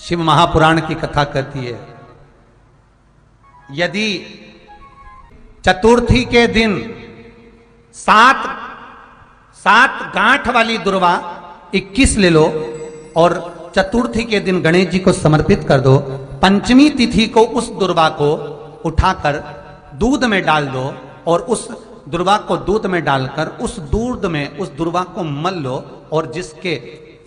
शिव महापुराण की कथा कहती है, यदि चतुर्थी के दिन सात गांठ वाली दुर्वा 21 ले लो और चतुर्थी के दिन गणेश जी को समर्पित कर दो। पंचमी तिथि को उस दुर्वा को उठाकर दूध में डाल दो और उस दुर्वा को दूध में डालकर उस दूध में उस दुर्वा को मल लो और जिसके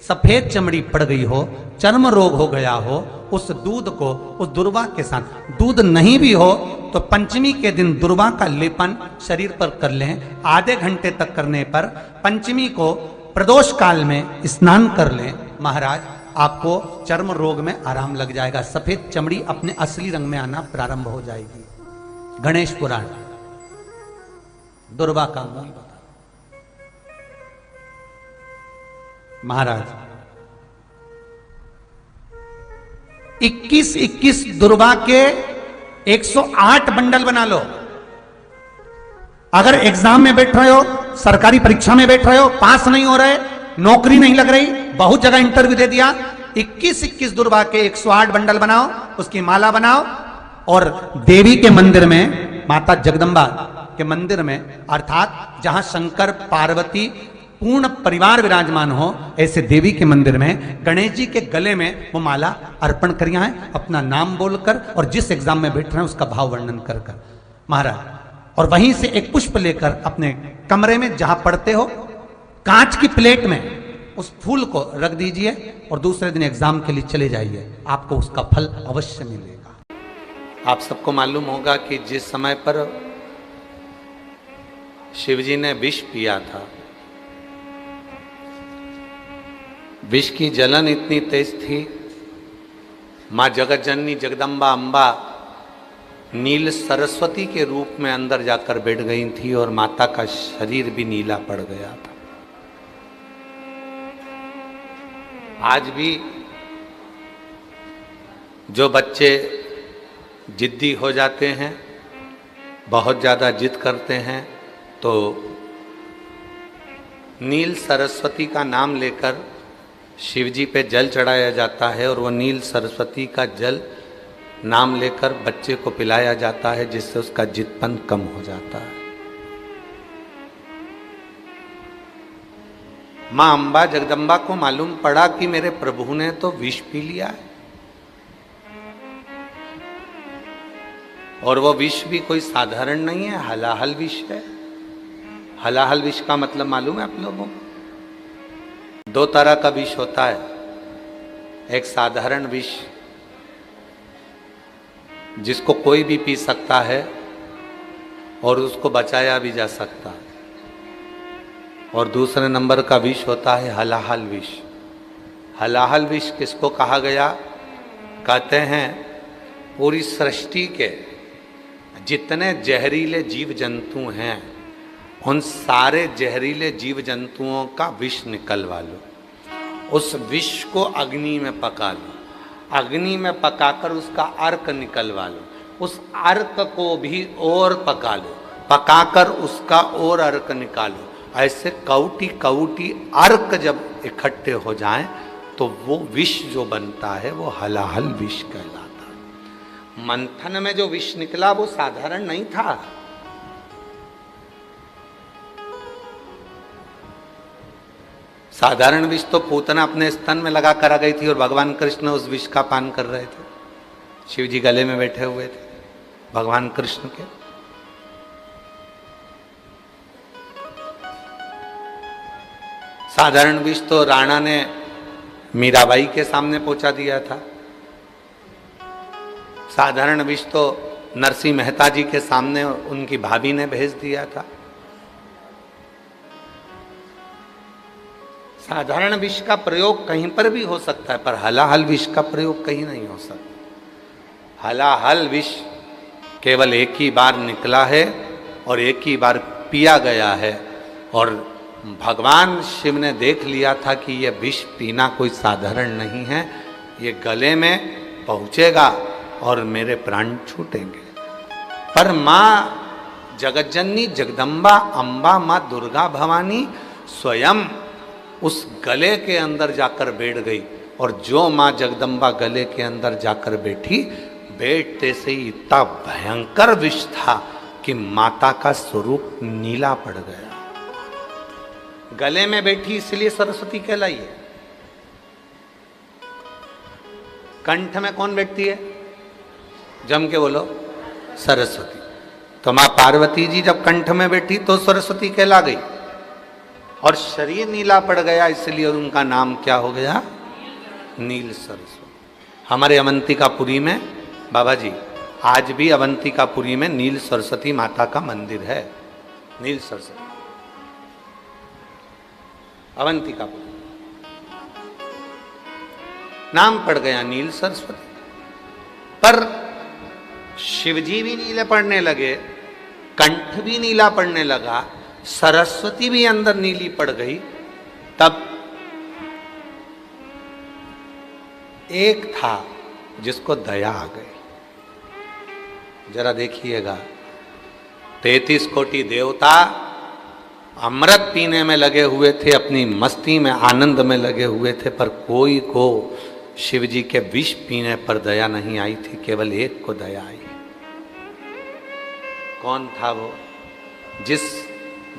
सफेद चमड़ी पड़ गई हो, चर्म रोग हो गया हो, उस दूध को उस दुर्वा के साथ, दूध नहीं भी हो तो पंचमी के दिन दुर्वा का लेपन शरीर पर कर लें। आधे घंटे तक करने पर पंचमी को प्रदोष काल में स्नान कर लें। महाराज, आपको चर्म रोग में आराम लग जाएगा, सफेद चमड़ी अपने असली रंग में आना प्रारंभ हो जाएगी। गणेश पुराण दुर्वा का मूल बता। महाराज 21 दुर्वा के 108 बंडल बना लो। अगर एग्जाम में बैठ रहे हो, सरकारी परीक्षा में बैठ रहे हो, पास नहीं हो रहे, नौकरी नहीं लग रही, बहुत जगह इंटरव्यू दे दिया, 21 दुर्वा के 108 बंडल बनाओ, उसकी माला बनाओ और देवी के मंदिर में, माता जगदम्बा के मंदिर में, अर्थात जहां शंकर पार्वती पूर्ण परिवार विराजमान हो, ऐसे देवी के मंदिर में गणेश जी के गले में वो माला अर्पण करिए हैं, अपना नाम बोलकर और जिस एग्जाम में बैठ रहे हैं उसका भाव वर्णन कर कर महाराज। और वहीं से एक पुष्प लेकर अपने कमरे में जहां पढ़ते हो, कांच की प्लेट में उस फूल को रख दीजिए और दूसरे दिन एग्जाम के लिए चले जाइए, आपको उसका फल अवश्य मिलेगा। आप सबको मालूम होगा कि जिस समय पर शिवजी ने विष पिया था, विष की जलन इतनी तेज थी, मां जगत जननी जगदम्बा अम्बा नील सरस्वती के रूप में अंदर जाकर बैठ गई थी और माता का शरीर भी नीला पड़ गया था। आज भी जो बच्चे जिद्दी हो जाते हैं, बहुत ज्यादा जिद करते हैं, तो नील सरस्वती का नाम लेकर शिवजी पे जल चढ़ाया जाता है और वो नील सरस्वती का जल नाम लेकर बच्चे को पिलाया जाता है, जिससे उसका जिदपन कम हो जाता है। मां अंबा जगदम्बा को मालूम पड़ा कि मेरे प्रभु ने तो विष पी लिया है, और वो विष भी कोई साधारण नहीं है, हलाहल विष है। हलाहल विष का मतलब मालूम है आप लोगों को? 2 तरह का विष होता है, एक साधारण विष जिसको कोई भी पी सकता है और उसको बचाया भी जा सकता है, और दूसरे नंबर का विष होता है हलाहल विष। हलाहल विष किसको कहा गया? कहते हैं पूरी सृष्टि के जितने जहरीले जीव जंतु हैं, उन सारे जहरीले जीव जंतुओं का विष निकलवा लो, उस विष को अग्नि में पका लो, अग्नि में पकाकर उसका अर्क निकलवा लो, उस अर्क को भी और पका लो, पकाकर उसका और अर्क निकालो। ऐसे कौटी कौटी अर्क जब इकट्ठे हो जाएं तो वो विष जो बनता है वो हलाहल विष कहलाता है। मंथन में जो विष निकला वो साधारण नहीं था। साधारण विष तो पूतना अपने स्तन में लगा कर आ गई थी और भगवान कृष्ण उस विष का पान कर रहे थे। शिव जी गले में बैठे हुए थे भगवान कृष्ण के। साधारण विष तो राणा ने मीराबाई के सामने पहुंचा दिया था। साधारण विष तो नरसिंह मेहता जी के सामने उनकी भाभी ने भेज दिया था। साधारण विष का प्रयोग कहीं पर भी हो सकता है, पर हलाहल विष का प्रयोग कहीं नहीं हो सकता। हलाहल विष केवल एक ही बार निकला है और एक ही बार पिया गया है, और भगवान शिव ने देख लिया था कि यह विष पीना कोई साधारण नहीं है, ये गले में पहुंचेगा और मेरे प्राण छूटेंगे। पर माँ जगतजननी जगदम्बा अम्बा माँ दुर्गा भवानी स्वयं उस गले के अंदर जाकर बैठ गई और जो माँ जगदम्बा गले के अंदर जाकर बैठी, बैठते से ही इतना भयंकर विष था कि माता का स्वरूप नीला पड़ गया। गले में बैठी इसलिए सरस्वती कहलाई है। कंठ में कौन बैठती है? जम के बोलो, सरस्वती। तो मां पार्वती जी जब कंठ में बैठी तो सरस्वती कहला गई, और शरीर नीला पड़ गया इसलिए उनका नाम क्या हो गया? नील सरस्वती। हमारे अवंतिकापुरी में बाबा जी, आज भी अवंतिकापुरी में नील सरस्वती माता का मंदिर है। नील सरस्वती अवंतिकापुरी नाम पड़ गया नील सरस्वती। पर शिवजी भी नीले पड़ने लगे, कंठ भी नीला पड़ने लगा, सरस्वती भी अंदर नीली पड़ गई। तब एक था जिसको दया आ गई। जरा देखिएगा, 33 कोटि देवता अमृत पीने में लगे हुए थे, अपनी मस्ती में आनंद में लगे हुए थे, पर कोई को शिव जी के विष पीने पर दया नहीं आई थी। केवल एक को दया आई। कौन था वो? जिस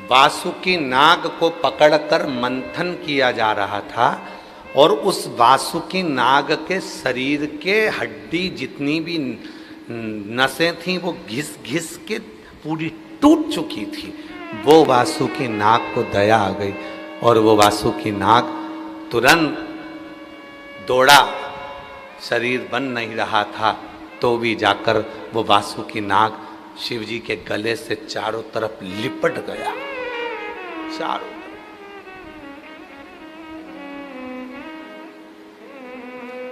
वासुकी नाग को पकड़कर मंथन किया जा रहा था और उस वासुकी नाग के शरीर के हड्डी जितनी भी नसें थीं वो घिस घिस के पूरी टूट चुकी थी। वो वासुकी नाग को दया आ गई और वो वासुकी नाग तुरंत दौड़ा। शरीर बन नहीं रहा था तो भी जाकर वो वासुकी नाग शिव जी के गले से चारों तरफ लिपट गया। चारों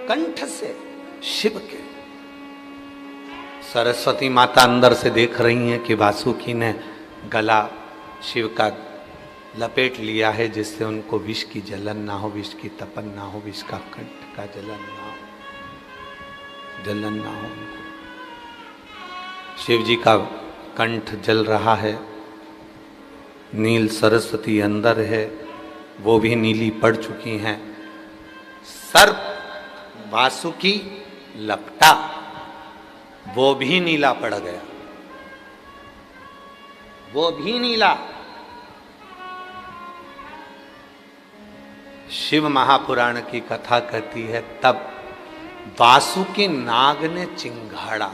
कंठ से शिव के। सरस्वती माता अंदर से देख रही हैं कि वासुकी ने गला शिव का लपेट लिया है, जिससे उनको विष की जलन ना हो, विष की तपन ना हो, विष का कंठ का जलन ना हो, जलन ना हो उनको। शिव जी का कंठ जल रहा है, नील सरस्वती अंदर है, वो भी नीली पड़ चुकी हैं। सर्प वासुकी लपटा, वो भी नीला पड़ गया, वो भी नीला। शिव महापुराण की कथा कहती है तब वासुकी नाग ने चिंगाड़ा।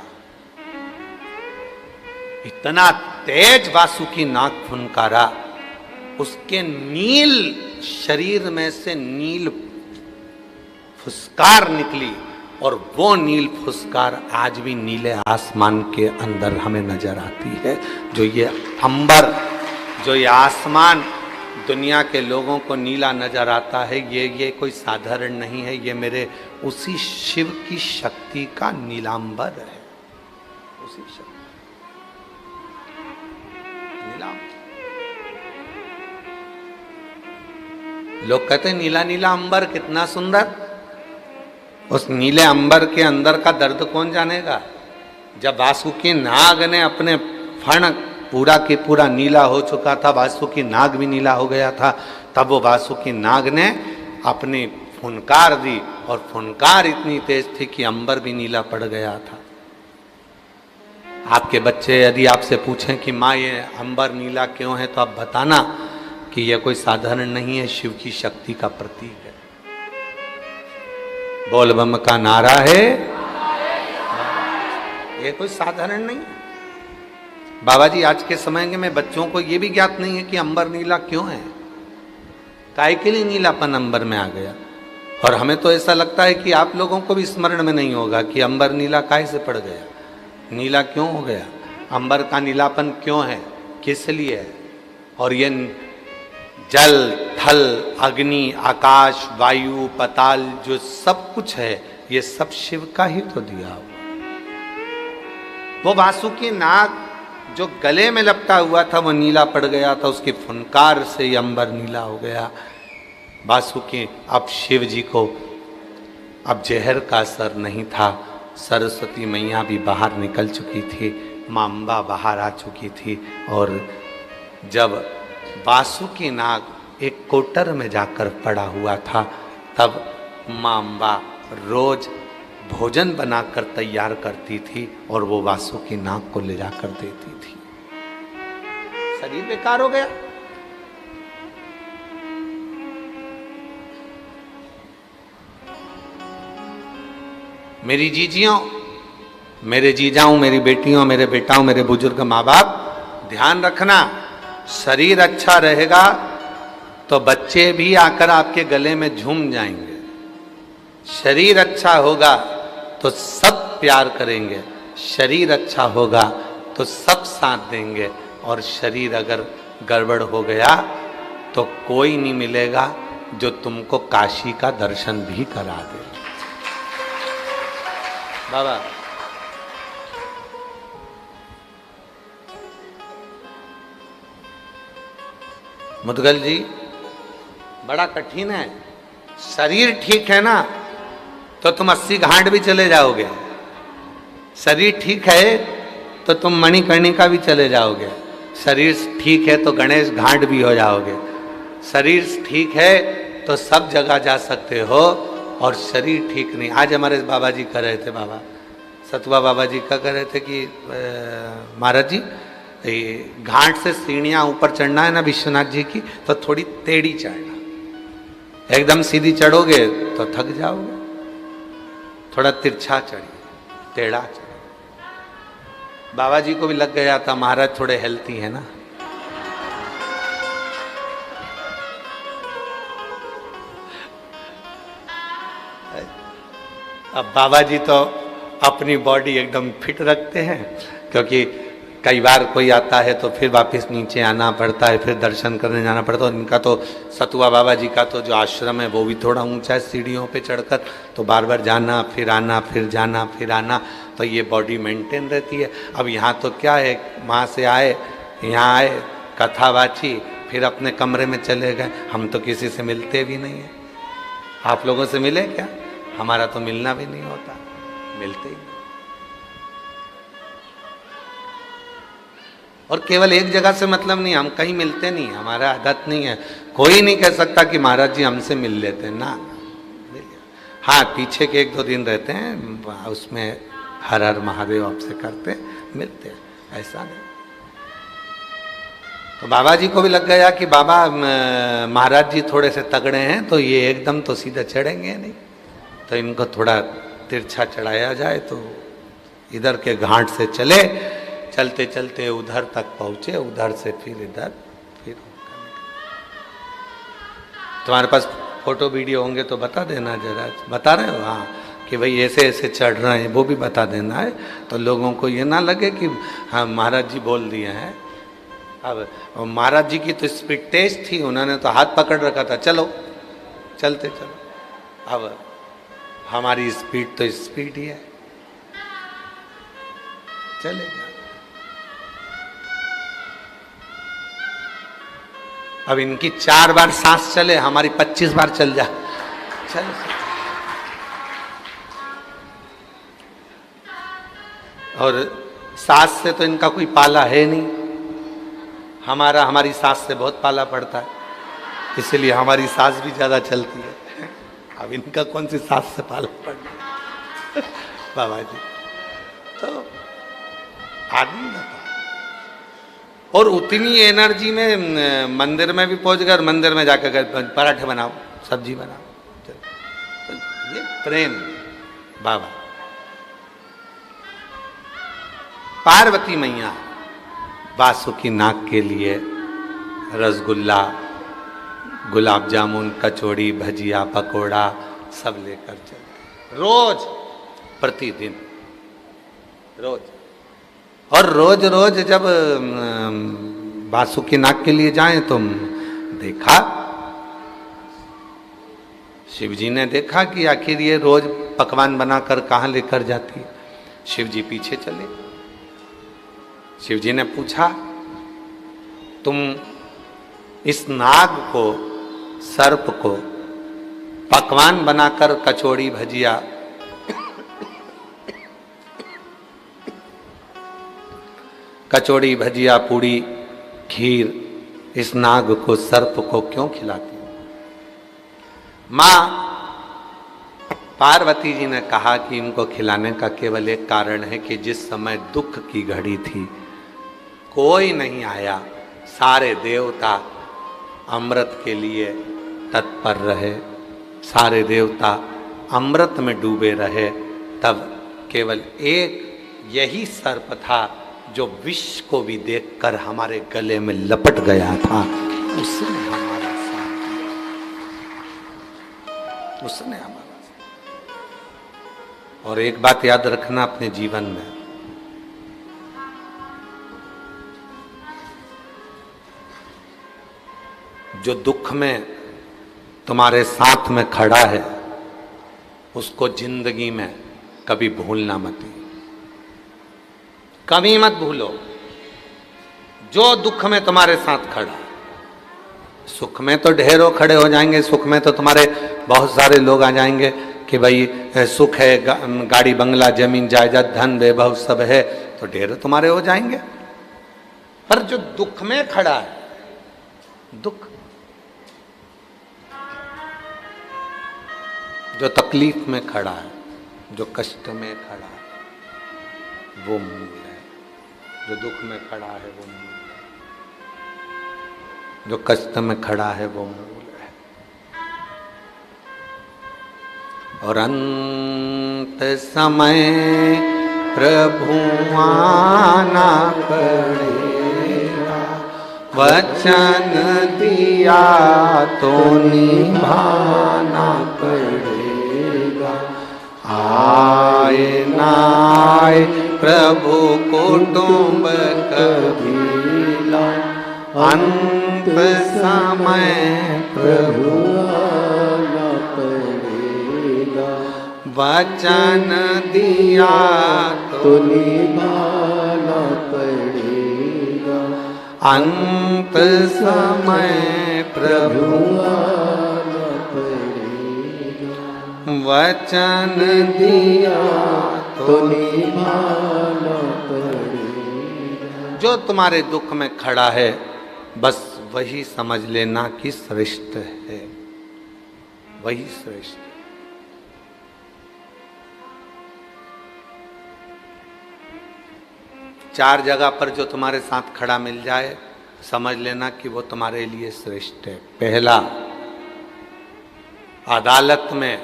इतना तेज वासुकी नाग फुनकारा, उसके नील शरीर में से नील फुसकार निकली और वो नील फुसकार आज भी नीले आसमान के अंदर हमें नजर आती है। जो ये अंबर, जो ये आसमान दुनिया के लोगों को नीला नजर आता है, ये कोई साधारण नहीं है, ये मेरे उसी शिव की शक्ति का नीलांबर है। उसी शक्ति नीलांबर। लोग कहते हैं नीला नीला अंबर कितना सुंदर। उस नीले अंबर के अंदर का दर्द कौन जानेगा। जब वासुकी नाग ने अपने फण पूरा के पूरा नीला हो चुका था, वासुकी नाग भी नीला हो गया था, तब वो वासुकी नाग ने अपनी फुनकार दी और फुनकार इतनी तेज थी कि अंबर भी नीला पड़ गया था। आपके बच्चे यदि आपसे पूछें कि माँ ये अंबर नीला क्यों है, तो आप बताना कि यह कोई साधारण नहीं है, शिव की शक्ति का प्रतीक है। बोल बम का नारा है, ये कोई साधारण नहीं है। बाबा जी आज के समय में बच्चों को यह भी ज्ञात नहीं है कि अंबर नीला क्यों है, काहे के लिए नीलापन अंबर में आ गया। और हमें तो ऐसा लगता है कि आप लोगों को भी स्मरण में नहीं होगा कि अंबर नीला काहे से पड़ गया, नीला क्यों हो गया, अंबर का नीलापन क्यों है, किस लिए है। और ये जल, थल, अग्नि, आकाश, वायु, पताल जो सब कुछ है, ये सब शिव का ही तो दिया हुआ। वो वासुकी नाग जो गले में लपटा हुआ था वो नीला पड़ गया था, उसकी फुनकार से ही अंबर नीला हो गया। वासुकी, अब शिव जी को अब जहर का असर नहीं था। सरस्वती मैया भी बाहर निकल चुकी थी, मां अम्बा बाहर आ चुकी थी। और जब वासुकी नाग एक कोटर में जाकर पड़ा हुआ था, तब माँ अम्बा रोज भोजन बनाकर तैयार करती थी और वो वासुकी नाग को ले जाकर देती थी। शरीर बेकार हो गया। मेरी जीजियों, मेरे जीजाओं, मेरी बेटियों, मेरे बेटाओं, मेरे बुजुर्ग माँ बाप, ध्यान रखना, शरीर अच्छा रहेगा तो बच्चे भी आकर आपके गले में झूम जाएंगे। शरीर अच्छा होगा तो सब प्यार करेंगे, शरीर अच्छा होगा तो सब साथ देंगे, और शरीर अगर गड़बड़ हो गया तो कोई नहीं मिलेगा जो तुमको काशी का दर्शन भी करा दे। बाबा मुदगल जी, बड़ा कठिन है। शरीर ठीक है ना तो तुम 80 घाट भी चले जाओगे, शरीर ठीक है तो तुम मणिकर्णिका भी चले जाओगे, शरीर ठीक है तो गणेश घाट भी हो जाओगे, शरीर ठीक है तो सब जगह जा सकते हो, और शरीर ठीक नहीं। आज हमारे बाबा जी कह रहे थे, बाबा सतुआ बाबा जी का कह रहे थे कि महाराज जी घाट से सीढ़ियाँ ऊपर चढ़ना है ना विश्वनाथ जी की, तो थोड़ी टेढ़ी चढ़ना, एकदम सीधी चढ़ोगे तो थक जाओगे, थोड़ा तिरछा चढ़िए, टेढ़ा चढ़िए। बाबा जी को भी लग गया था महाराज थोड़े हेल्थी है ना। अब बाबा जी तो अपनी बॉडी एकदम फिट रखते हैं, क्योंकि कई बार कोई आता है तो फिर वापस नीचे आना पड़ता है, फिर दर्शन करने जाना पड़ता है। इनका तो सतुआ बाबा जी का तो जो आश्रम है वो भी थोड़ा ऊंचा है, सीढ़ियों पे चढ़कर, तो बार बार जाना फिर आना, फिर जाना फिर आना, तो ये बॉडी मेंटेन रहती है। अब यहाँ तो क्या है, वहाँ से आए, यहाँ आए, कथा बाची, फिर अपने कमरे में चले गए। हम तो किसी से मिलते भी नहीं हैं। आप लोगों से मिले क्या? हमारा तो मिलना भी नहीं होता, मिलते ही। और केवल एक जगह से मतलब नहीं, हम कहीं मिलते नहीं, हमारा आदत नहीं है। कोई नहीं कह सकता कि महाराज जी हमसे मिल लेते ना। हाँ, पीछे के 1-2 दिन रहते हैं, उसमें हर हर महादेव आपसे करते मिलते हैं, ऐसा नहीं। तो बाबा जी को भी लग गया कि बाबा महाराज जी थोड़े से तगड़े हैं, तो ये एकदम तो सीधा चढ़ेंगे नहीं, तो इनको थोड़ा तिरछा चढ़ाया जाए। तो इधर के घाट से चले, चलते चलते उधर तक पहुंचे, उधर से फिर इधर, फिर तुम्हारे पास फोटो वीडियो होंगे तो बता देना जरा। बता रहे हो? हाँ, कि भाई ऐसे ऐसे चढ़ रहे हैं, वो भी बता देना है, तो लोगों को ये ना लगे कि हाँ महाराज जी बोल दिए हैं। अब महाराज जी की तो स्पीड तेज थी, उन्होंने तो हाथ पकड़ रखा था, चलो चलते चलो। अब हमारी स्पीड तो स्पीड ही है, चले जाओ। अब इनकी 4 बार सांस चले, हमारी 25 बार चल जा, चल। और सांस से तो इनका कोई पाला है नहीं, हमारी सांस से बहुत पाला पड़ता है, इसलिए हमारी सांस भी ज्यादा चलती है। अब इनका कौन सी सांस से पाला पड़ना बाबा जी, तो आदमी बता। और उतनी एनर्जी में मंदिर में भी पहुंच गए, मंदिर में जाकर पराठे बनाओ, सब्जी बनाओ, तो ये प्रेम। बाबा पार्वती मैया वासुकी नाग के लिए रसगुल्ला, गुलाब जामुन, कचौड़ी, भजिया, पकोड़ा सब लेकर चलते, रोज, प्रतिदिन, रोज। और रोज रोज जब वासुकी नाग के लिए जाएं तो देखा, शिव जी ने देखा कि आखिर ये रोज पकवान बनाकर कहाँ लेकर जाती है। शिव जी पीछे चले, शिव जी ने पूछा, तुम इस नाग को, सर्प को पकवान बनाकर कचौड़ी, भजिया, कचौड़ी, भजिया, पूड़ी, खीर इस नाग को, सर्प को क्यों खिलाती हो? माँ पार्वती जी ने कहा कि इनको खिलाने का केवल एक कारण है कि जिस समय दुख की घड़ी थी कोई नहीं आया, सारे देवता अमृत के लिए तत्पर रहे, सारे देवता अमृत में डूबे रहे, तब केवल एक यही सर्प था जो विष को भी देखकर हमारे गले में लपट गया था। उसने हमारा साथ दिया, उसने हमारा साथ। और एक बात याद रखना अपने जीवन में, जो दुख में तुम्हारे साथ में खड़ा है उसको जिंदगी में कभी भूलना मत, कभी मत भूलो। जो दुख में तुम्हारे साथ खड़ा, सुख में तो ढेरों खड़े हो जाएंगे, सुख में तो तुम्हारे बहुत सारे लोग आ जाएंगे कि भाई सुख है, गाड़ी बंगला जमीन जायदाद धन वैभव सब है, तो ढेरों तुम्हारे हो जाएंगे। पर जो दुख में खड़ा है, दुख, जो तकलीफ में खड़ा है, जो कष्ट में खड़ा है, वो मूल है। जो दुख में खड़ा है वो मूल है, जो कष्ट में खड़ा है वो मूल है। और अंत समय प्रभु आना पड़ेगा, वचन दिया तो निभाना पड़ेगा। आए ना आए प्रभु कुटुंब कबीला, अंत समय प्रभु आना पड़ेगा। वचन दिया तो निभाना पड़ेगा, अंत समय प्रभु आना पड़ेगा। वचन दिया तो निभाना पड़ेगा। जो तुम्हारे दुख में खड़ा है बस वही समझ लेना कि श्रेष्ठ है, वही श्रेष्ठ। चार जगह पर जो तुम्हारे साथ खड़ा मिल जाए समझ लेना कि वो तुम्हारे लिए श्रेष्ठ है। पहला, अदालत में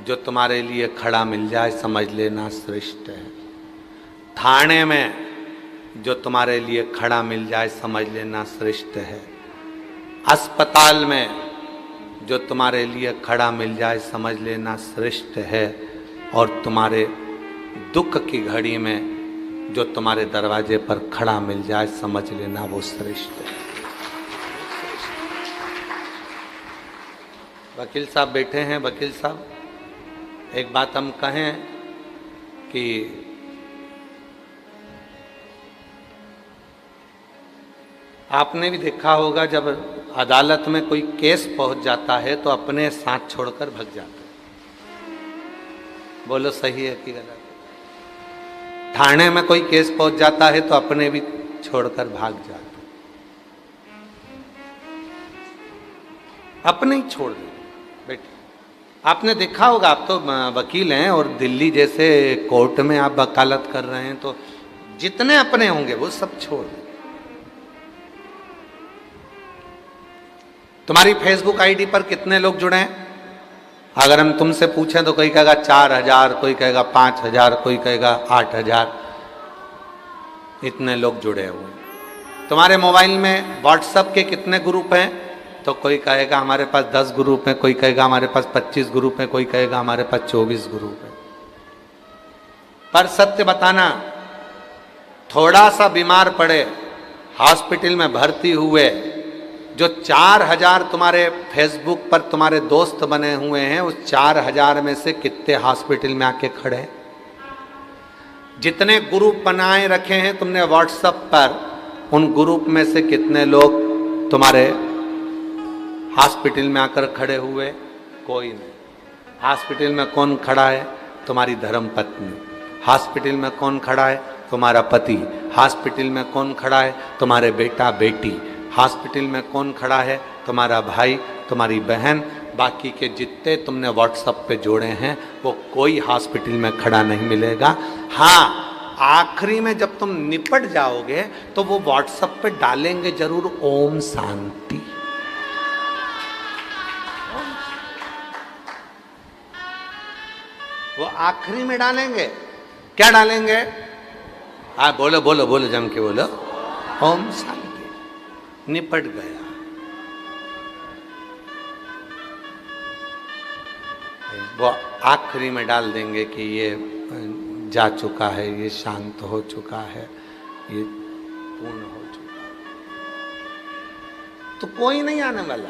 जो तुम्हारे लिए खड़ा मिल जाए समझ लेना श्रेष्ठ है। थाने में जो तुम्हारे लिए खड़ा मिल जाए समझ लेना श्रेष्ठ है। अस्पताल में जो तुम्हारे लिए खड़ा मिल जाए समझ लेना श्रेष्ठ है। और तुम्हारे दुख की घड़ी में जो तुम्हारे दरवाजे पर खड़ा मिल जाए समझ लेना वो श्रेष्ठ है। वकील साहब बैठे हैं। वकील साहब, एक बात हम कहें कि आपने भी देखा होगा जब अदालत में कोई केस पहुंच जाता है तो अपने साथ छोड़कर भाग जाते हैं। बोलो सही है कि गलत? थाने में कोई केस पहुंच जाता है तो अपने भी छोड़कर भाग जाते, अपने ही छोड़ दे बेटे। आपने देखा होगा, आप तो वकील हैं और दिल्ली जैसे कोर्ट में आप वकालत कर रहे हैं, तो जितने अपने होंगे वो सब छोड़ दें। तुम्हारी फेसबुक आईडी पर कितने लोग जुड़े हैं? अगर हम तुमसे पूछें तो कोई कहेगा 4000, कोई कहेगा 5000, कोई कहेगा 8000, इतने लोग जुड़े हुए हैं। तुम्हारे मोबाइल में व्हाट्सएप के कितने ग्रुप हैं? तो कोई कहेगा हमारे पास 10 ग्रुप हैं, कोई कहेगा हमारे पास 25 ग्रुप हैं, कोई कहेगा हमारे पास 24 ग्रुप हैं। पर सत्य बताना, थोड़ा सा बीमार पड़े, हॉस्पिटल में भर्ती हुए, जो 4000 तुम्हारे फेसबुक पर तुम्हारे दोस्त बने हुए हैं, उस 4000 में से कितने हॉस्पिटल में आके खड़े? जितने ग्रुप बनाए रखे हैं तुमने व्हाट्सएप पर, उन ग्रुप में से कितने लोग तुम्हारे हॉस्पिटल में आकर खड़े हुए? कोई नहीं। हॉस्पिटल में कौन खड़ा है? तुम्हारी धर्म पत्नी। हॉस्पिटल में कौन खड़ा है? तुम्हारा पति। हॉस्पिटल में कौन खड़ा है? तुम्हारे बेटा बेटी। हॉस्पिटल में कौन खड़ा है? तुम्हारा भाई, तुम्हारी बहन। बाकी के जितने तुमने व्हाट्सएप पे जोड़े हैं वो कोई हॉस्पिटल में खड़ा नहीं मिलेगा। हाँ, आखिरी में जब तुम निपट जाओगे तो वो व्हाट्सएप पे डालेंगे जरूर ओम शांति। वो आखिरी में डालेंगे। क्या डालेंगे? हाँ बोलो बोलो बोलो, जम के बोलो, ओम शांति। निपट गया। वो आखिरी में डाल देंगे कि ये जा चुका है, ये शांत हो चुका है, ये पूर्ण हो चुका है। तो कोई नहीं आने वाला,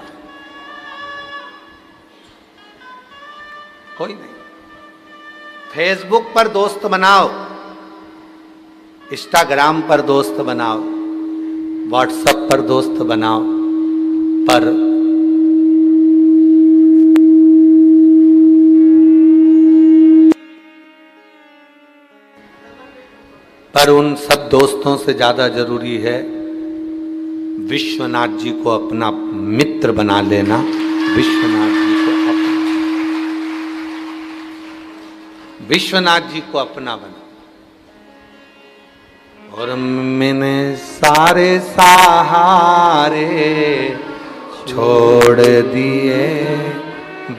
कोई नहीं। फेसबुक पर दोस्त बनाओ, इंस्टाग्राम पर दोस्त बनाओ, व्हाट्सएप पर दोस्त बनाओ, पर उन सब दोस्तों से ज्यादा जरूरी है विश्वनाथ जी को अपना मित्र बना लेना। विश्वनाथ जी को अपना बना। और मैंने सारे सहारे छोड़ दिए,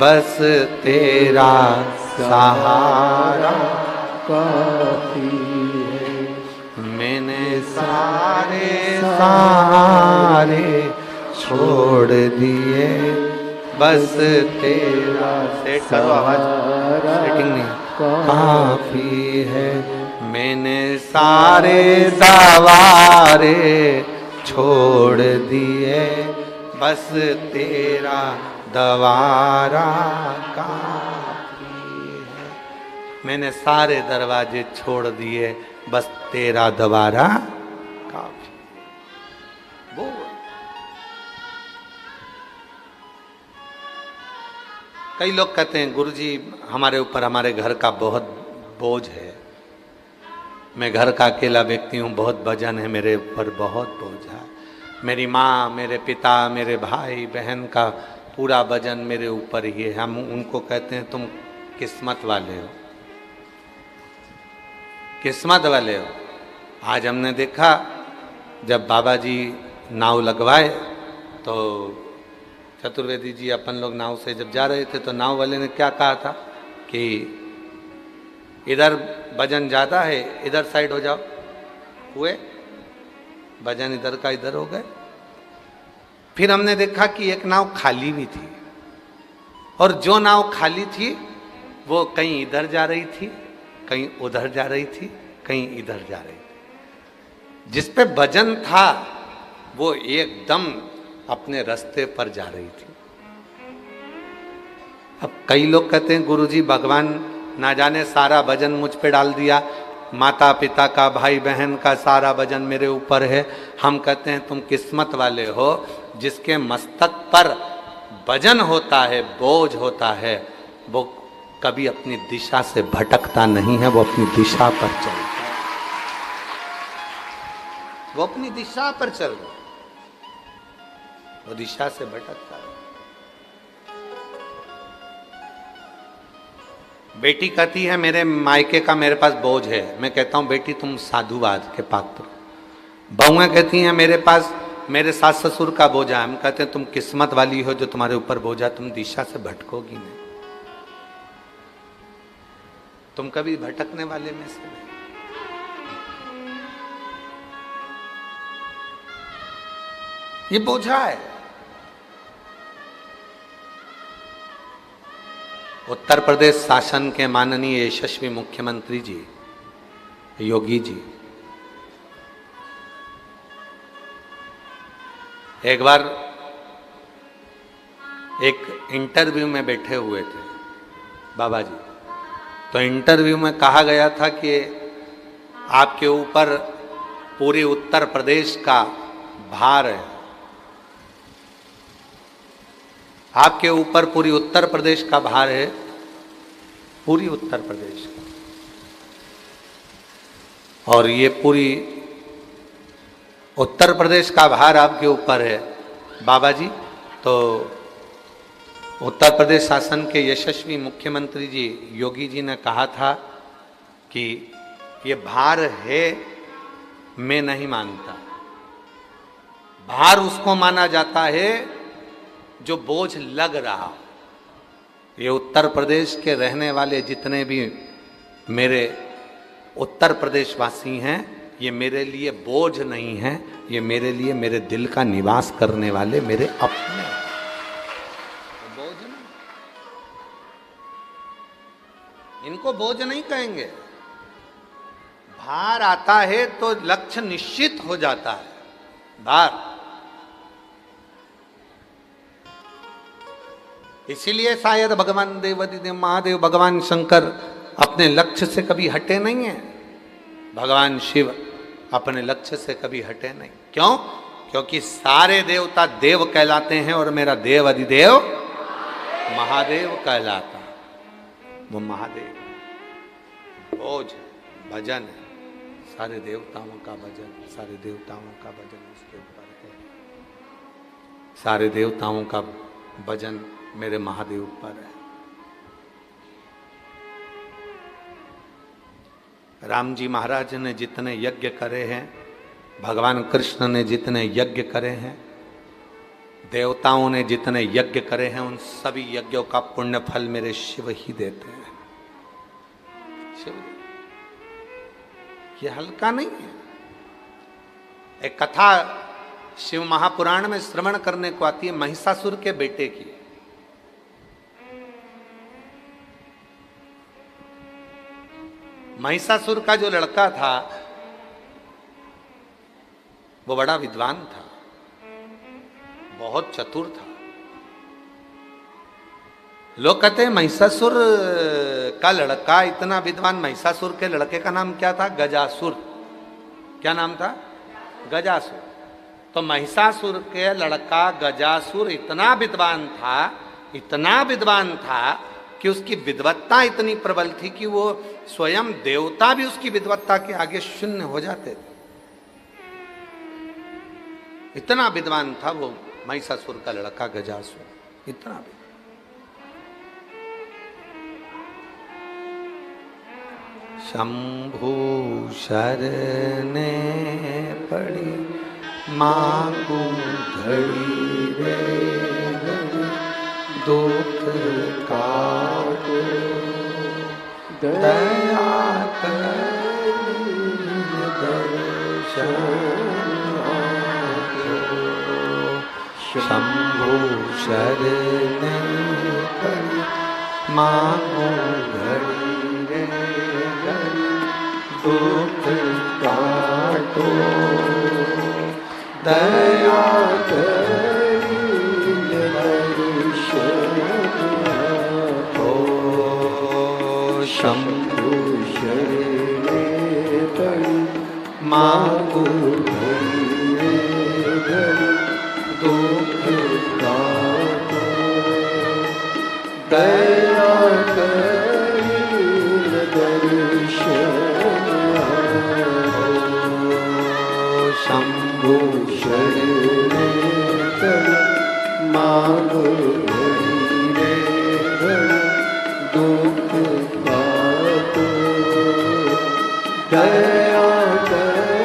बस तेरा सहारा काफी है। मैंने सारे सहारे छोड़ दिए, बस तेरा, सेट करो आवाज, सेटिंग नहीं, काफी है। मैंने सारे सवारे छोड़ दिए, बस तेरा दवारा काफी है। मैंने सारे दरवाजे छोड़ दिए, बस तेरा दवारा काफी। वो कई लोग कहते हैं गुरुजी हमारे ऊपर, हमारे घर का बहुत बोझ है, मैं घर का अकेला व्यक्ति हूँ, बहुत वजन है मेरे ऊपर, बहुत बोझ है। मेरी माँ, मेरे पिता, मेरे भाई बहन का पूरा वजन मेरे ऊपर ही है। हम उनको कहते हैं तुम किस्मत वाले हो, किस्मत वाले हो। आज हमने देखा जब बाबा जी नाव लगवाए तो चतुर्वेदी जी अपन लोग नाव से जब जा रहे थे तो नाव वाले ने क्या कहा था कि इधर वजन ज़्यादा है, इधर साइड हो जाओ। हुए वजन इधर का इधर हो गए। फिर हमने देखा कि एक नाव खाली भी थी, और जो नाव खाली थी वो कहीं इधर जा रही थी, कहीं उधर जा रही थी, कहीं इधर जा रही थी। जिस पे वजन था वो एकदम अपने रास्ते पर जा रही थी। अब कई लोग कहते हैं गुरुजी भगवान ना जाने सारा वजन मुझ पे डाल दिया, माता पिता का, भाई बहन का सारा वजन मेरे ऊपर है। हम कहते हैं तुम किस्मत वाले हो, जिसके मस्तक पर वजन होता है, बोझ होता है, वो कभी अपनी दिशा से भटकता नहीं है, वो अपनी दिशा पर चलता है, वो अपनी दिशा पर चल रहा है, वो दिशा से भटकता है। बेटी कहती है मेरे मायके का मेरे पास बोझ है, मैं कहता हूं बेटी तुम साधुवाद के पात्र। बहुएं कहती हैं मेरे पास मेरे सास ससुर का बोझा है, हम कहते हैं तुम किस्मत वाली हो जो तुम्हारे ऊपर बोझा, तुम दिशा से भटकोगी नहीं, तुम कभी भटकने वाले में से नहीं। ये बोझा है। उत्तर प्रदेश शासन के माननीय यशस्वी मुख्यमंत्री जी योगी जी एक बार एक इंटरव्यू में बैठे हुए थे बाबा जी, तो इंटरव्यू में कहा गया था कि आपके ऊपर पूरे उत्तर प्रदेश का भार है, आपके ऊपर पूरी उत्तर प्रदेश का भार है, पूरी उत्तर प्रदेश का, और ये पूरी उत्तर प्रदेश का भार आपके ऊपर है बाबा जी। तो उत्तर प्रदेश शासन के यशस्वी मुख्यमंत्री जी योगी जी ने कहा था कि ये भार है, मैं नहीं मानता। भार उसको माना जाता है जो बोझ लग रहा। ये उत्तर प्रदेश के रहने वाले जितने भी मेरे उत्तर प्रदेश वासी हैं, ये मेरे लिए बोझ नहीं है, ये मेरे लिए मेरे दिल का निवास करने वाले मेरे अपने। बोझ नहीं, इनको बोझ नहीं कहेंगे। भार आता है तो लक्ष्य निश्चित हो जाता है। भार इसीलिए शायद भगवान देवादिदेव महादेव भगवान शंकर अपने लक्ष्य से कभी हटे नहीं है। भगवान शिव अपने लक्ष्य से कभी हटे नहीं। क्यों? क्योंकि सारे देवता देव कहलाते हैं और मेरा देव अधिदेव महादेव कहलाता है। वो महादेव बोझ भजन है, सारे देवताओं का भजन, सारे देवताओं का भजन उसके ऊपर है। सारे देवताओं का भजन मेरे महादेव पर है। राम जी महाराज ने जितने यज्ञ करे हैं, भगवान कृष्ण ने जितने यज्ञ करे हैं, देवताओं ने जितने यज्ञ करे हैं, उन सभी यज्ञों का पुण्य फल मेरे शिव ही देते हैं। शिव ये हल्का नहीं है। एक कथा शिव महापुराण में श्रवण करने को आती है महिषासुर के बेटे की। महिषासुर का जो लड़का था वो बड़ा विद्वान था, बहुत चतुर था। लोग कहते हैं महिषासुर का लड़का इतना विद्वान। महिषासुर के लड़के का नाम क्या था? गजासुर। क्या नाम था? गजासुर। तो महिषासुर के लड़का गजासुर इतना विद्वान था, इतना विद्वान था कि उसकी विद्वत्ता इतनी प्रबल थी कि वो स्वयं देवता भी उसकी विद्वत्ता के आगे शून्य हो जाते थे। इतना विद्वान था वो महिषासुर का लड़का गजासुर, इतना विद्वान। शंभु शरणे पड़ी मांगू घड़ी रे दुख काटो दया करी दर्शन शंभु शरणे पड़ी मांगो घड़ी रे दुख काटो दया करी शंभु शरणे पड़ी मांगो घड़ी दुख काटो दया करी दर्शन शंभु शरणे पड़ी मांगो घड़ी दुख काटो दया करी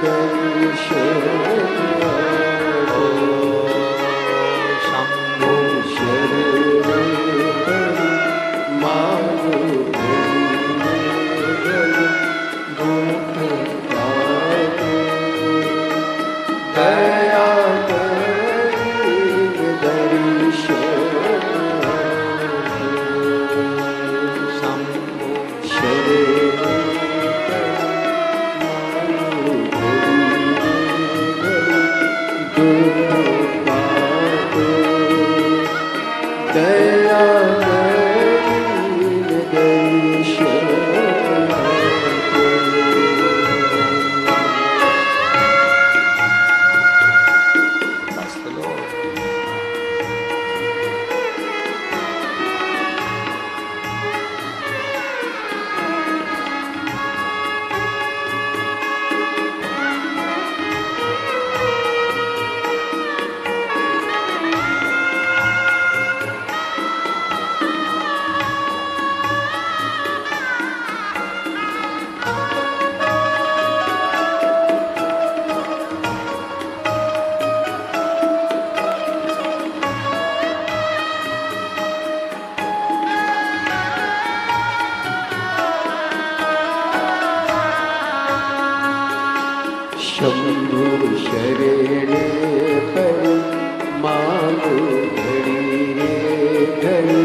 दर्शन शंभु शरणे पड़ी मांगो घड़ी दुख काटो दया करी दर्शन शंभु शरण पर मांगो घड़ी रे घड़ी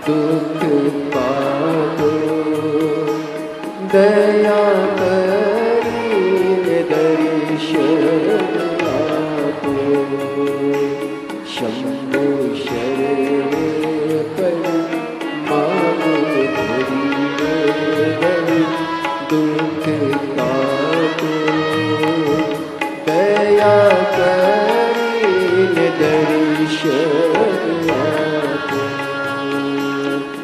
दुख पादो दया करीने दर्शन आपो शंभु शरण पर मांगो घड़ी रे घड़ी दुख पादो दया करीने दर्शन आपो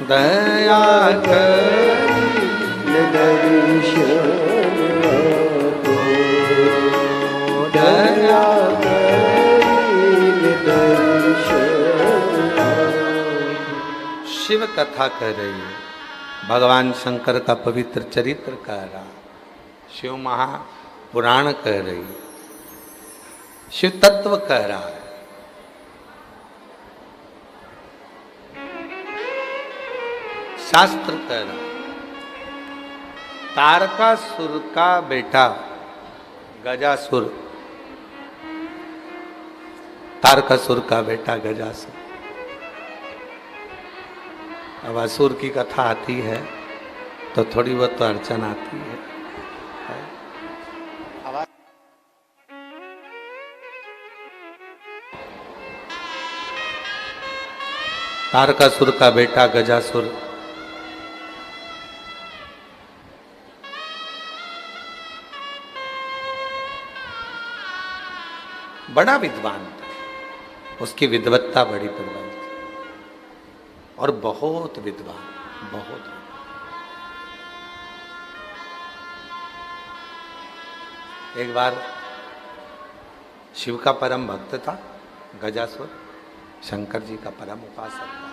दया करीने दर्शन आपो दया करीने दर्शन आपो। शिव कथा कह रही है, भगवान शंकर का पवित्र चरित्र कह रहा, शिव महापुराण कह रही, शिव तत्व कह रहा है। शास्त्र कह रहा, तारकासुर का बेटा गजासुर, तारकासुर का बेटा गजासुर। अब असुर की कथा आती है तो थोड़ी बहुत तो अड़चन आती है। तारकासुर का बेटा गजासुर बड़ा विद्वान था, उसकी विद्वत्ता बड़ी प्रबल थी और बहुत विद्वान, बहुत विद्वान। एक बार शिव का परम भक्त था गजासुर, शंकर जी का परम उपासक था,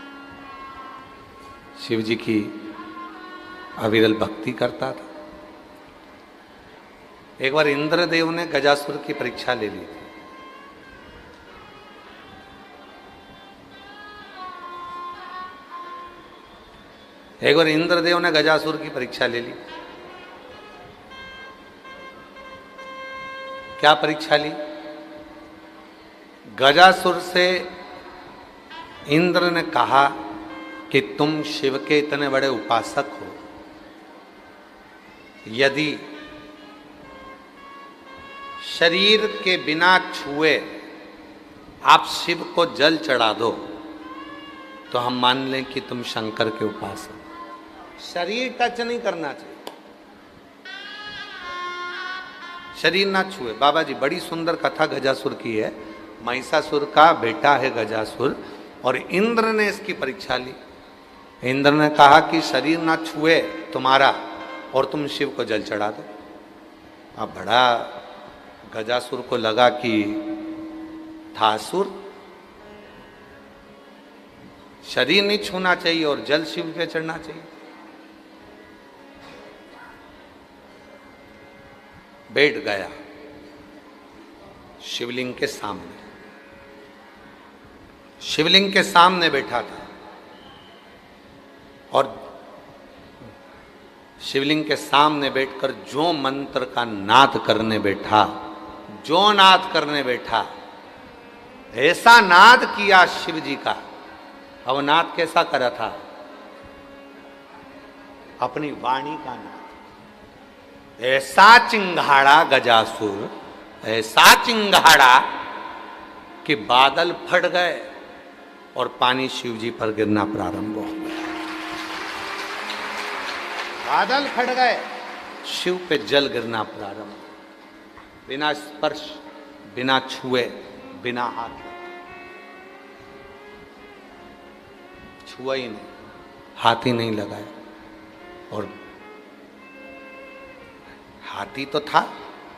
शिव जी की अविरल भक्ति करता था। एक बार इंद्रदेव ने गजासुर की परीक्षा ले ली थी। एक बार इंद्रदेव ने गजासुर की परीक्षा ले ली। क्या परीक्षा ली? गजासुर से इंद्र ने कहा कि तुम शिव के इतने बड़े उपासक हो, यदि शरीर के बिना छुए आप शिव को जल चढ़ा दो तो हम मान लें कि तुम शंकर के उपासक। शरीर टच नहीं करना चाहिए, शरीर ना छुए। बाबा जी बड़ी सुंदर कथा गजासुर की है। महिषासुर का बेटा है गजासुर और इंद्र ने इसकी परीक्षा ली। इंद्र ने कहा कि शरीर ना छुए तुम्हारा और तुम शिव को जल चढ़ा दो। अब बड़ा गजासुर को लगा कि था असुर, शरीर नहीं छूना चाहिए और जल शिव पे चढ़ना चाहिए। बैठ गया शिवलिंग के सामने, शिवलिंग के सामने बैठा था और शिवलिंग के सामने बैठकर जो मंत्र का नाद करने बैठा, जो नाद करने बैठा, ऐसा नाद किया शिव जी का। अब नाद कैसा करा था? अपनी वाणी का नाद। ऐसा चिंगाड़ा गजासुर, ऐसा चिंगाड़ा कि बादल फट गए और पानी शिव जी पर गिरना प्रारंभ हो गया। बादल फट गए, शिव पे जल गिरना प्रारंभ, बिना स्पर्श, बिना छुए, बिना हाथ, छुआ ही नहीं, हाथ ही नहीं लगाया। और हाथी तो था,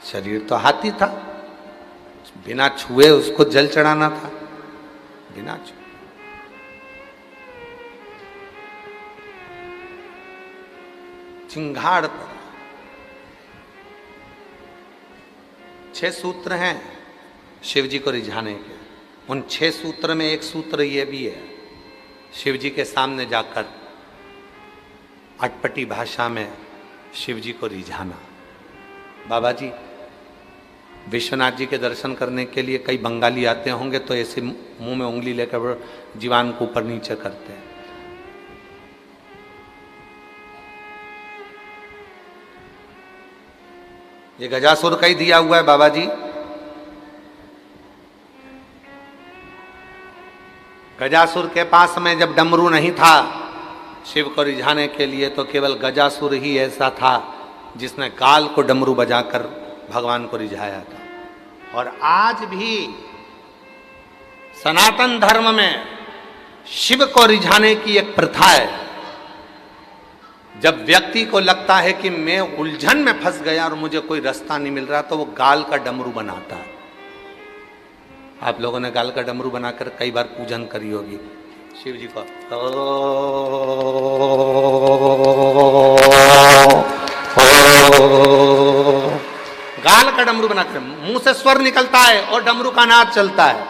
शरीर तो हाथी था, बिना छुए उसको जल चढ़ाना था, बिना छुए। चिंगाड़ पर 6 सूत्र हैं शिव जी को रिझाने के। उन 6 सूत्र में एक सूत्र ये भी है, शिव जी के सामने जाकर अटपटी भाषा में शिव जी को रिझाना। बाबा जी विश्वनाथ जी के दर्शन करने के लिए कई बंगाली आते होंगे तो ऐसे मुंह में उंगली लेकर जीवान को ऊपर नीचे करते हैं। ये गजासुर का ही दिया हुआ है बाबा जी। गजासुर के पास में जब डमरू नहीं था शिव को रिझाने के लिए, तो केवल गजासुर ही ऐसा था जिसने गाल को डमरू बजाकर भगवान को रिझाया था। और आज भी सनातन धर्म में शिव को रिझाने की एक प्रथा है। जब व्यक्ति को लगता है कि मैं उलझन में फंस गया और मुझे कोई रास्ता नहीं मिल रहा, तो वो गाल का डमरू बनाता है। आप लोगों ने गाल का डमरू बनाकर कई बार पूजन करी होगी शिव जी को। गाल का डमरू बनाकर मुंह से स्वर निकलता है और डमरू का नाद चलता है।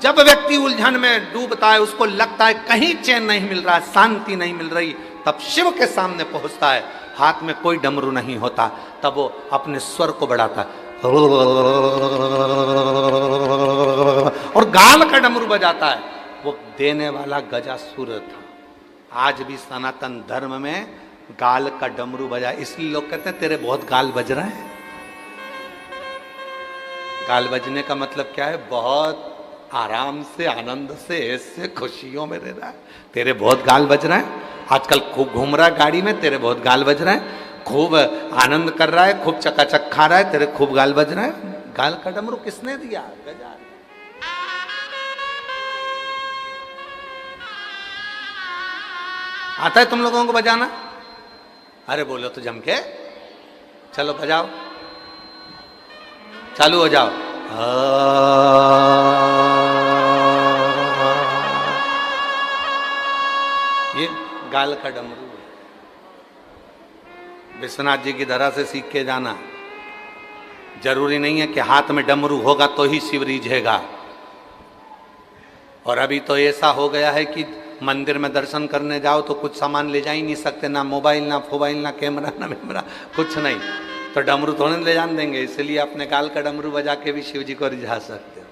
जब व्यक्ति उलझन में डूबता है, उसको लगता है कहीं चैन नहीं मिल रहा, शांति नहीं मिल रही, तब शिव के सामने पहुंचता है। हाथ में कोई डमरू नहीं होता, तब वो अपने स्वर को बढ़ाता है और गाल का डमरू बजाता है। वो देने वाला गजासुर था। आज भी सनातन धर्म में गाल का डमरू बजा, इसलिए लोग कहते हैं तेरे बहुत गाल बज रहे हैं। गाल बजने का मतलब क्या है? बहुत आराम से, आनंद से, ऐसे खुशियों में रह रहा है, तेरे बहुत गाल बज रहे हैं। आजकल खूब घूम रहा है गाड़ी में, तेरे बहुत गाल बज रहे हैं। खूब आनंद कर रहा है, खूब चकाचक खा रहा है, तेरे खूब गाल बज रहे हैं। गाल का डमरू किसने दिया? गजा। आता है तुम लोगों को बजाना? अरे बोलो तो जम के, चलो बजाओ, चालू हो जाओ। ये गाल का डमरू है। विश्वनाथ जी की धरा से सीख के जाना। जरूरी नहीं है कि हाथ में डमरू होगा तो ही शिव रिझेगा। और अभी तो ऐसा हो गया है कि मंदिर में दर्शन करने जाओ तो कुछ सामान ले जा ही नहीं सकते, ना मोबाइल, ना फोबाइल, ना कैमरा, ना मेमरा, कुछ नहीं, तो डमरू थोड़े ले जान देंगे। इसलिए अपने गाल का डमरू बजा के भी शिव जी को रिझा सकते हो।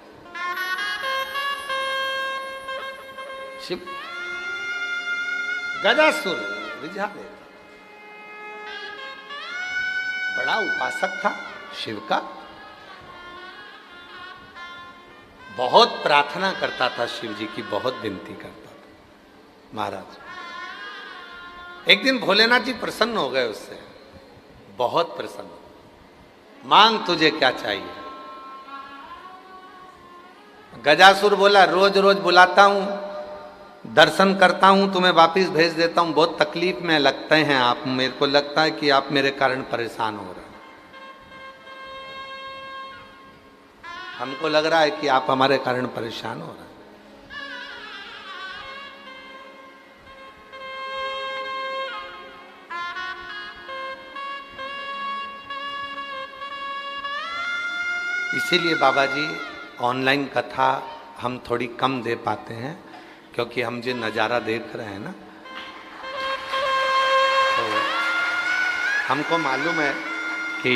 शिव गजासुर रिझा देता, बड़ा उपासक था शिव का, बहुत प्रार्थना करता था शिव जी की, बहुत विनती करता था। महाराज एक दिन भोलेनाथ जी प्रसन्न हो गए उससे, बहुत प्रसन्न। मांग तुझे क्या चाहिए? गजासुर बोला रोज रोज बुलाता हूं, दर्शन करता हूं, तुम्हें वापिस भेज देता हूं, बहुत तकलीफ में लगते हैं आप, मेरे को लगता है कि आप मेरे कारण परेशान हो रहे हैं। हमको लग रहा है कि आप हमारे कारण परेशान हो रहे हैं। इसीलिए बाबा जी ऑनलाइन कथा हम थोड़ी कम दे पाते हैं, क्योंकि हम जो नज़ारा देख रहे हैं ना, तो हमको मालूम है कि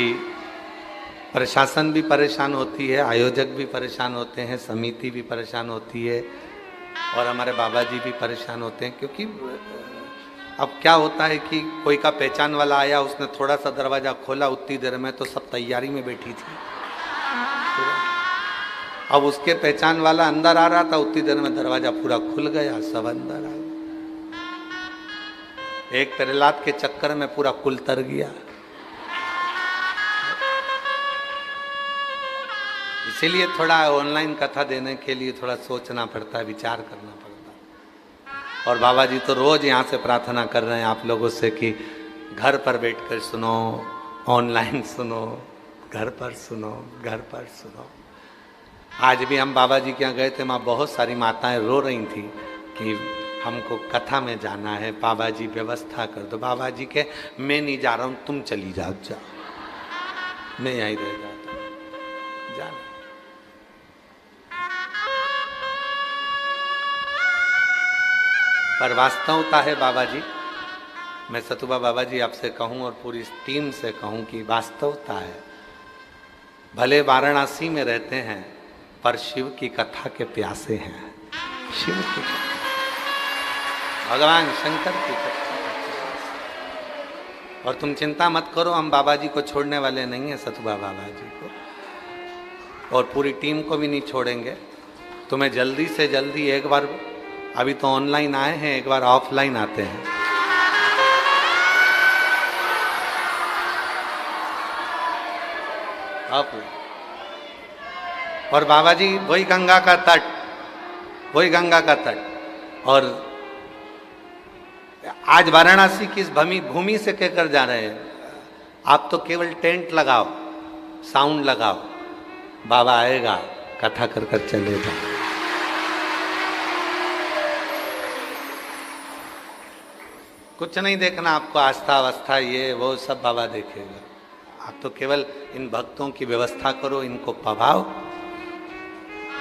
प्रशासन भी परेशान होती है, आयोजक भी परेशान होते हैं, समिति भी परेशान होती है, और हमारे बाबा जी भी परेशान होते हैं। क्योंकि अब क्या होता है कि कोई का पहचान वाला आया, उसने थोड़ा सा दरवाज़ा खोला, उतनी देर में तो सब तैयारी में बैठी थी। अब उसके पहचान वाला अंदर आ रहा था, उतनी देर में दरवाजा पूरा खुल गया, सब अंदर आ गए। एक प्रहलाद के चक्कर में पूरा कुल तर गया। इसीलिए थोड़ा ऑनलाइन कथा देने के लिए थोड़ा सोचना पड़ता है, विचार करना पड़ता है। और बाबा जी तो रोज यहाँ से प्रार्थना कर रहे हैं आप लोगों से कि घर पर बैठकर सुनो, ऑनलाइन सुनो, घर पर सुनो, घर पर सुनो। आज भी हम बाबा जी के यहाँ गए थे, वहाँ बहुत सारी माताएं रो रही थी कि हमको कथा में जाना है, बाबा जी व्यवस्था कर दो। बाबा जी के मैं नहीं जा रहा हूँ, तुम चली जाओ, जाओ, मैं यहीं रह जाता हूँ, जाना। पर वास्तवता है बाबा जी, मैं सतुबा बाबा जी आपसे कहूँ और पूरी टीम से कहूँ कि वास्तवता है, भले वाराणसी में रहते हैं पर शिव की कथा के प्यासे हैं। शिव की कथा, भगवान शंकर की कथा। और तुम चिंता मत करो, हम बाबा जी को छोड़ने वाले नहीं हैं, सतुबा बाबा जी को, और पूरी टीम को भी नहीं छोड़ेंगे। तुम्हें जल्दी से जल्दी एक बार, अभी तो ऑनलाइन आए हैं, एक बार ऑफलाइन आते हैं। ऑफलाइन। और बाबा जी वही गंगा का तट, वही गंगा का तट। और आज वाराणसी की इस भूमि से कहकर जा रहे हैं, आप तो केवल टेंट लगाओ, साउंड लगाओ, बाबा आएगा, कथा कर कर चलेगा। कुछ नहीं देखना आपको, आस्था अवस्था ये वो सब बाबा देखेगा। आप तो केवल इन भक्तों की व्यवस्था करो, इनको पवाओ,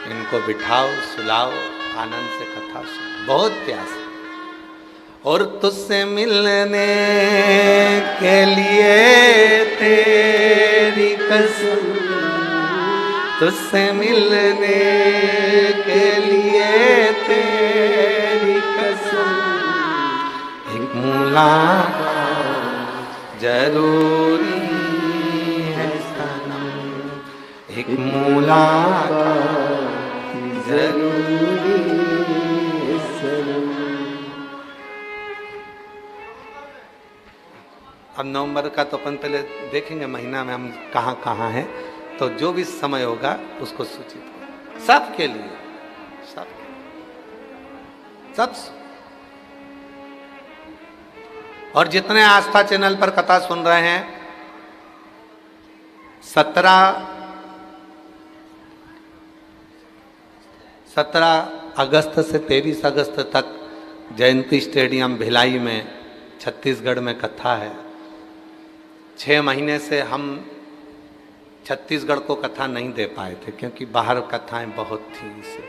इनको बिठाओ, सुलाओ, आनंद से कथा सुनो। बहुत प्यास है। और तुझसे मिलने के लिए तेरी कसम, तुझसे मिलने के लिए तेरी कसम, एक मुलाकात जरूरी है सनम, एक मुलाकात जरूरी है सनम। अब नवंबर का तो अपन पहले देखेंगे महीना में हम कहाँ कहाँ हैं, तो जो भी समय होगा उसको सूचित करें सबके लिए, सब सब। और जितने आस्था चैनल पर कथा सुन रहे हैं, 17 अगस्त से 23 अगस्त तक जयंती स्टेडियम भिलाई में छत्तीसगढ़ में कथा है। 6 महीने से हम छत्तीसगढ़ को कथा नहीं दे पाए थे क्योंकि बाहर कथाएं बहुत थी इसे।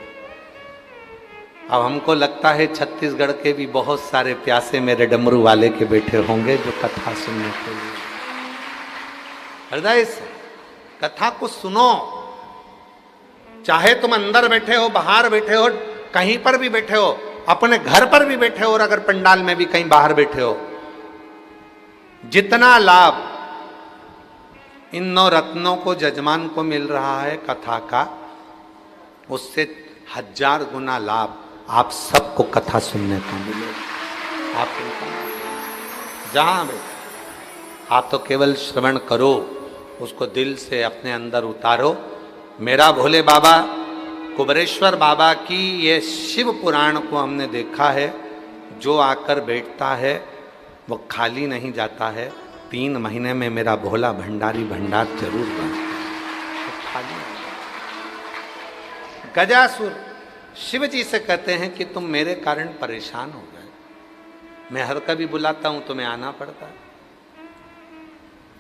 अब हमको लगता है छत्तीसगढ़ के भी बहुत सारे प्यासे मेरे डमरू वाले के बैठे होंगे जो कथा सुनने के लिए। हृदय से कथा को सुनो, चाहे तुम अंदर बैठे हो, बाहर बैठे हो, कहीं पर भी बैठे हो, अपने घर पर भी बैठे हो, और अगर पंडाल में भी कहीं बाहर बैठे हो, जितना लाभ इन 9 रत्नों को जजमान को मिल रहा है कथा का, उससे 1000 गुना लाभ आप सबको कथा सुनने का मिलेगा। आप जहां बैठे आप तो केवल श्रवण करो, उसको दिल से अपने अंदर उतारो। मेरा भोले बाबा कुबरेश्वर बाबा की ये शिव पुराण को हमने देखा है, जो आकर बैठता है वो खाली नहीं जाता है। 3 महीने में मेरा भोला भंडारी भंडार जरूर बनता है। गजासुर शिव जी से कहते हैं कि तुम मेरे कारण परेशान हो गए, मैं हर कभी बुलाता हूं तुम्हें आना पड़ता है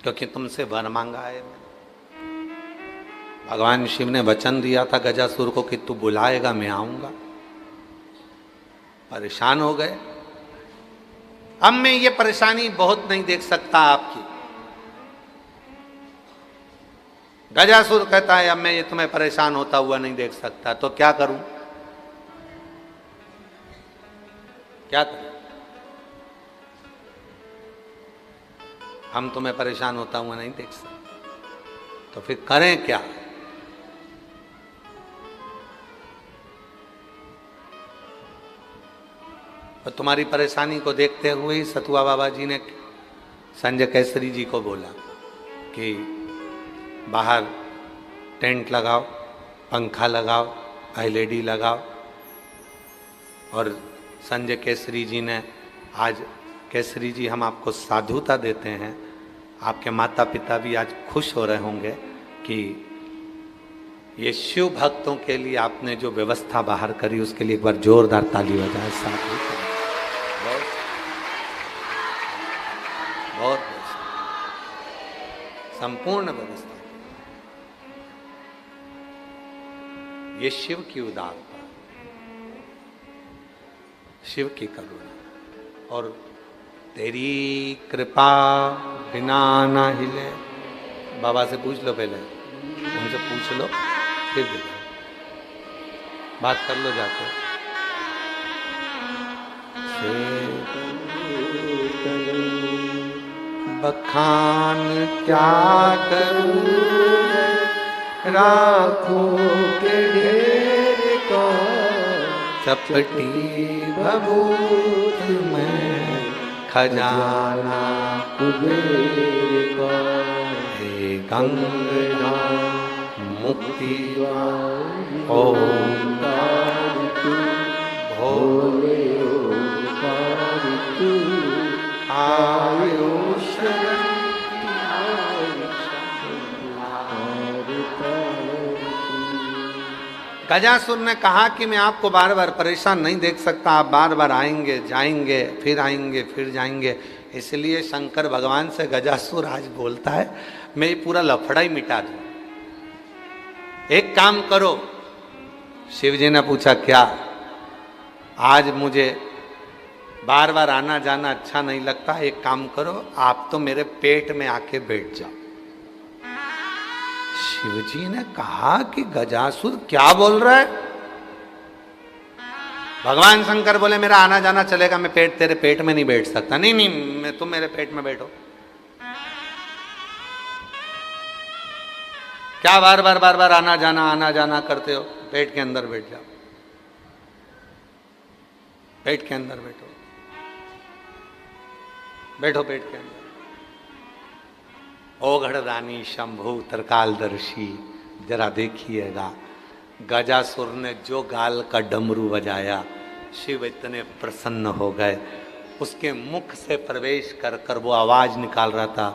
क्योंकि तुमसे वर मांगा है। भगवान शिव ने वचन दिया था गजासुर को कि तू बुलाएगा मैं आऊंगा। परेशान हो गए। अब मैं ये परेशानी बहुत नहीं देख सकता आपकी। गजासुर कहता है अब मैं ये तुम्हें परेशान होता हुआ नहीं देख सकता, तो क्या करूं, क्या करूं? हम तुम्हें परेशान होता हुआ नहीं देख सकते, तो फिर करें क्या? तो तुम्हारी परेशानी को देखते हुए ही सतुआ बाबा जी ने संजय केसरी जी को बोला कि बाहर टेंट लगाओ, पंखा लगाओ, एलईडी लगाओ। और संजय केसरी जी ने आज, केसरी जी हम आपको साधुता देते हैं, आपके माता पिता भी आज खुश हो रहे होंगे कि ये शिव भक्तों के लिए आपने जो व्यवस्था बाहर करी उसके लिए एक बार जोरदार ताली बजाएं। साधु बहुत संपूर्ण व्यवस्था, ये शिव की उदारता, शिव की करुणा। और तेरी कृपा बिना ना हिले, बाबा से पूछ लो पहले, उनसे पूछ लो, फिर दे दो। बात कर लो जाके। बखान क्या करूं, राखों के ढेर का, चपटी भभूत में खजाना कुबेर का। हे गंगा मुक्ति ओंकार तू, भोले ओंकार तू, आयो गजासुर ने कहा कि मैं आपको बार बार परेशान नहीं देख सकता, आप बार बार आएंगे जाएंगे, फिर जाएंगे। इसलिए शंकर भगवान से गजासुर आज बोलता है मैं ये पूरा लफड़ा ही मिटा दूं। एक काम करो। शिव जी ने पूछा क्या? आज मुझे बार बार आना जाना अच्छा नहीं लगता, एक काम करो, आप तो मेरे पेट में आके बैठ जाओ। शिवजी ने कहा कि गजासुर क्या बोल रहा है? भगवान शंकर बोले मेरा आना जाना चलेगा, मैं तेरे पेट में नहीं बैठ सकता। नहीं, तुम मेरे पेट में बैठो। क्या बार बार आना जाना करते हो? पेट के अंदर बैठ जाओ, पेट के अंदर बैठो, बैठो पेट के अंदर। ओघड़ रानी शंभु त्रिकालदर्शी, जरा देखिएगा गजासुर ने जो गाल का डमरू बजाया, शिव इतने प्रसन्न हो गए। उसके मुख से प्रवेश कर कर वो आवाज निकाल रहा था।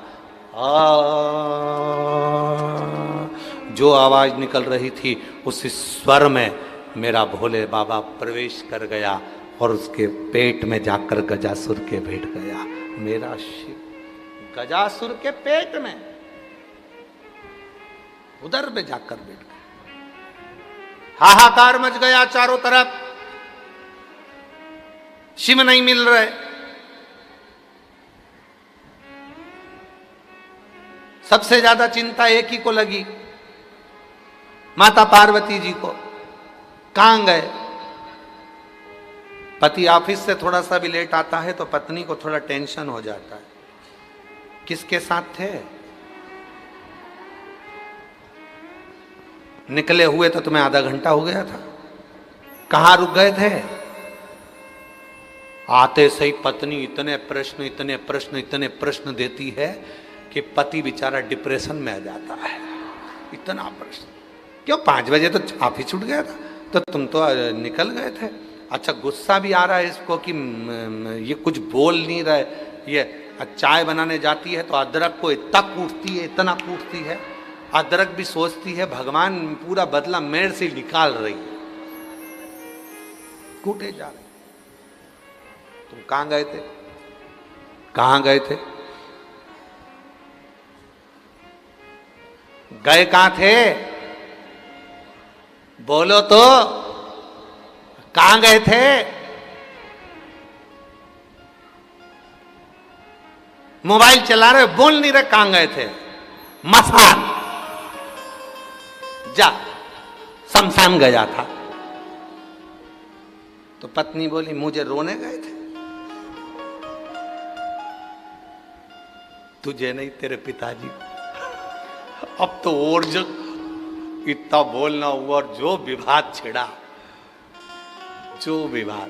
जो आवाज निकल रही थी उस स्वर में मेरा भोले बाबा प्रवेश कर गया और उसके पेट में जाकर गजासुर के बैठ गया। मेरा शिव गजासुर के पेट में, उधर में जाकर बैठ गया। हाहाकार मच गया चारों तरफ। शिव नहीं मिल रहे। सबसे ज्यादा चिंता एक ही को लगी, माता पार्वती जी को। कहां गए? पति ऑफिस से थोड़ा सा भी लेट आता है तो पत्नी को थोड़ा टेंशन हो जाता है। किसके साथ थे? निकले हुए तो तुम्हें आधा घंटा हो गया था, कहां रुक गए थे? आते सही पत्नी इतने प्रश्न देती है कि पति बेचारा डिप्रेशन में आ जाता है। इतना प्रश्न क्यों? 5 बजे तो ऑफिस छूट गया था, तो तुम तो निकल गए थे। अच्छा, गुस्सा भी आ रहा है इसको कि ये कुछ बोल नहीं रहे। ये चाय बनाने जाती है तो अदरक को इतना कूटती है। अदरक भी सोचती है भगवान पूरा बदला मेरे से निकाल रही है, कूटे जा रहे। तुम कहां गए थे? कहां गए थे? गए कहां थे? बोलो तो, कहां गए थे? मोबाइल चला रहे, बोल नहीं रहे, कहां गए थे? मसान जा, शमशान गया था। तो पत्नी बोली मुझे रोने गए थे। तुझे नहीं, तेरे पिताजी को। अब तो और जो इतना बोलना हुआ और जो विवाद छिड़ा, जो विवाद,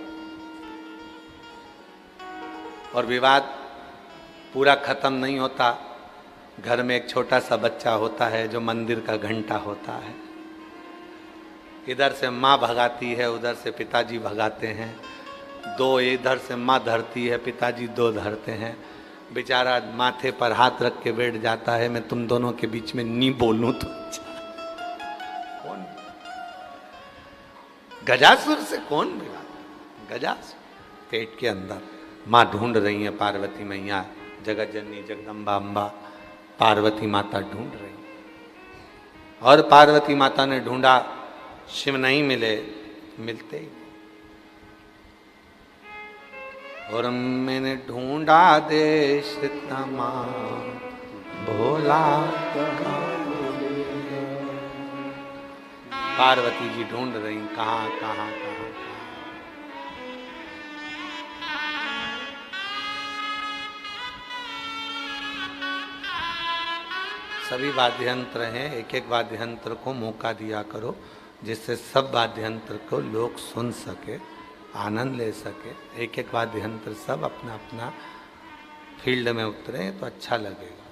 और विवाद पूरा खत्म नहीं होता। घर में एक छोटा सा बच्चा होता है जो मंदिर का घंटा होता है। इधर से माँ भगाती है, उधर से पिताजी भगाते हैं। 2 इधर से माँ धरती है, पिताजी 2 धरते हैं। बेचारा माथे पर हाथ रख के बैठ जाता है, मैं तुम दोनों के बीच में नहीं बोलूं तो कौन? गजासुर से कौन विवाद? गजासुर पेट के अंदर माँ ढूंढ रही है, पार्वती मैया, जगत जननी जगदम्बा अम्बा पार्वती माता ढूंढ रही। और पार्वती माता ने ढूंढा, शिव नहीं मिले, मिलते ही। और मैंने ढूंढा देश तमाम, भोला पार्वती जी ढूंढ रही कहाँ कहाँ कहाँ कहाँ। सभी वाद्य यंत्र हैं, एक एक वाद्य यंत्र को मौका दिया करो जिससे सब वाद्य यंत्र को लोग सुन सके, आनंद ले सके। एक एक वाद्य यंत्र सब अपना अपना फील्ड में उतरे तो अच्छा लगेगा।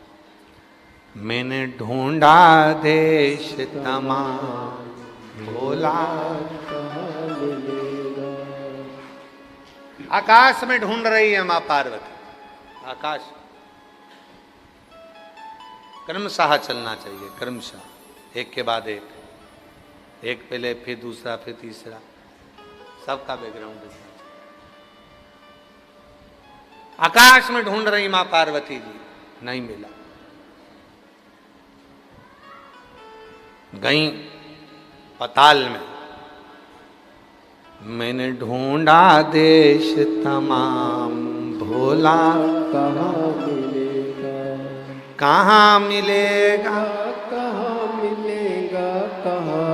मैंने ढूंढा देश तमाम भोला, आकाश में ढूंढ रही है मां पार्वती, आकाश। क्रमशः चलना चाहिए, क्रमशः, एक के बाद एक, एक पहले फिर दूसरा फिर तीसरा, सबका बैकग्राउंड देखना चाहिए। आकाश में ढूंढ रही मां पार्वती जी, नहीं मिला। गई पताल में, मैंने ढूंढा देश तमाम भोला, कहाँ मिलेगा, कहाँ मिलेगा, कहाँ मिलेगा, कहाँ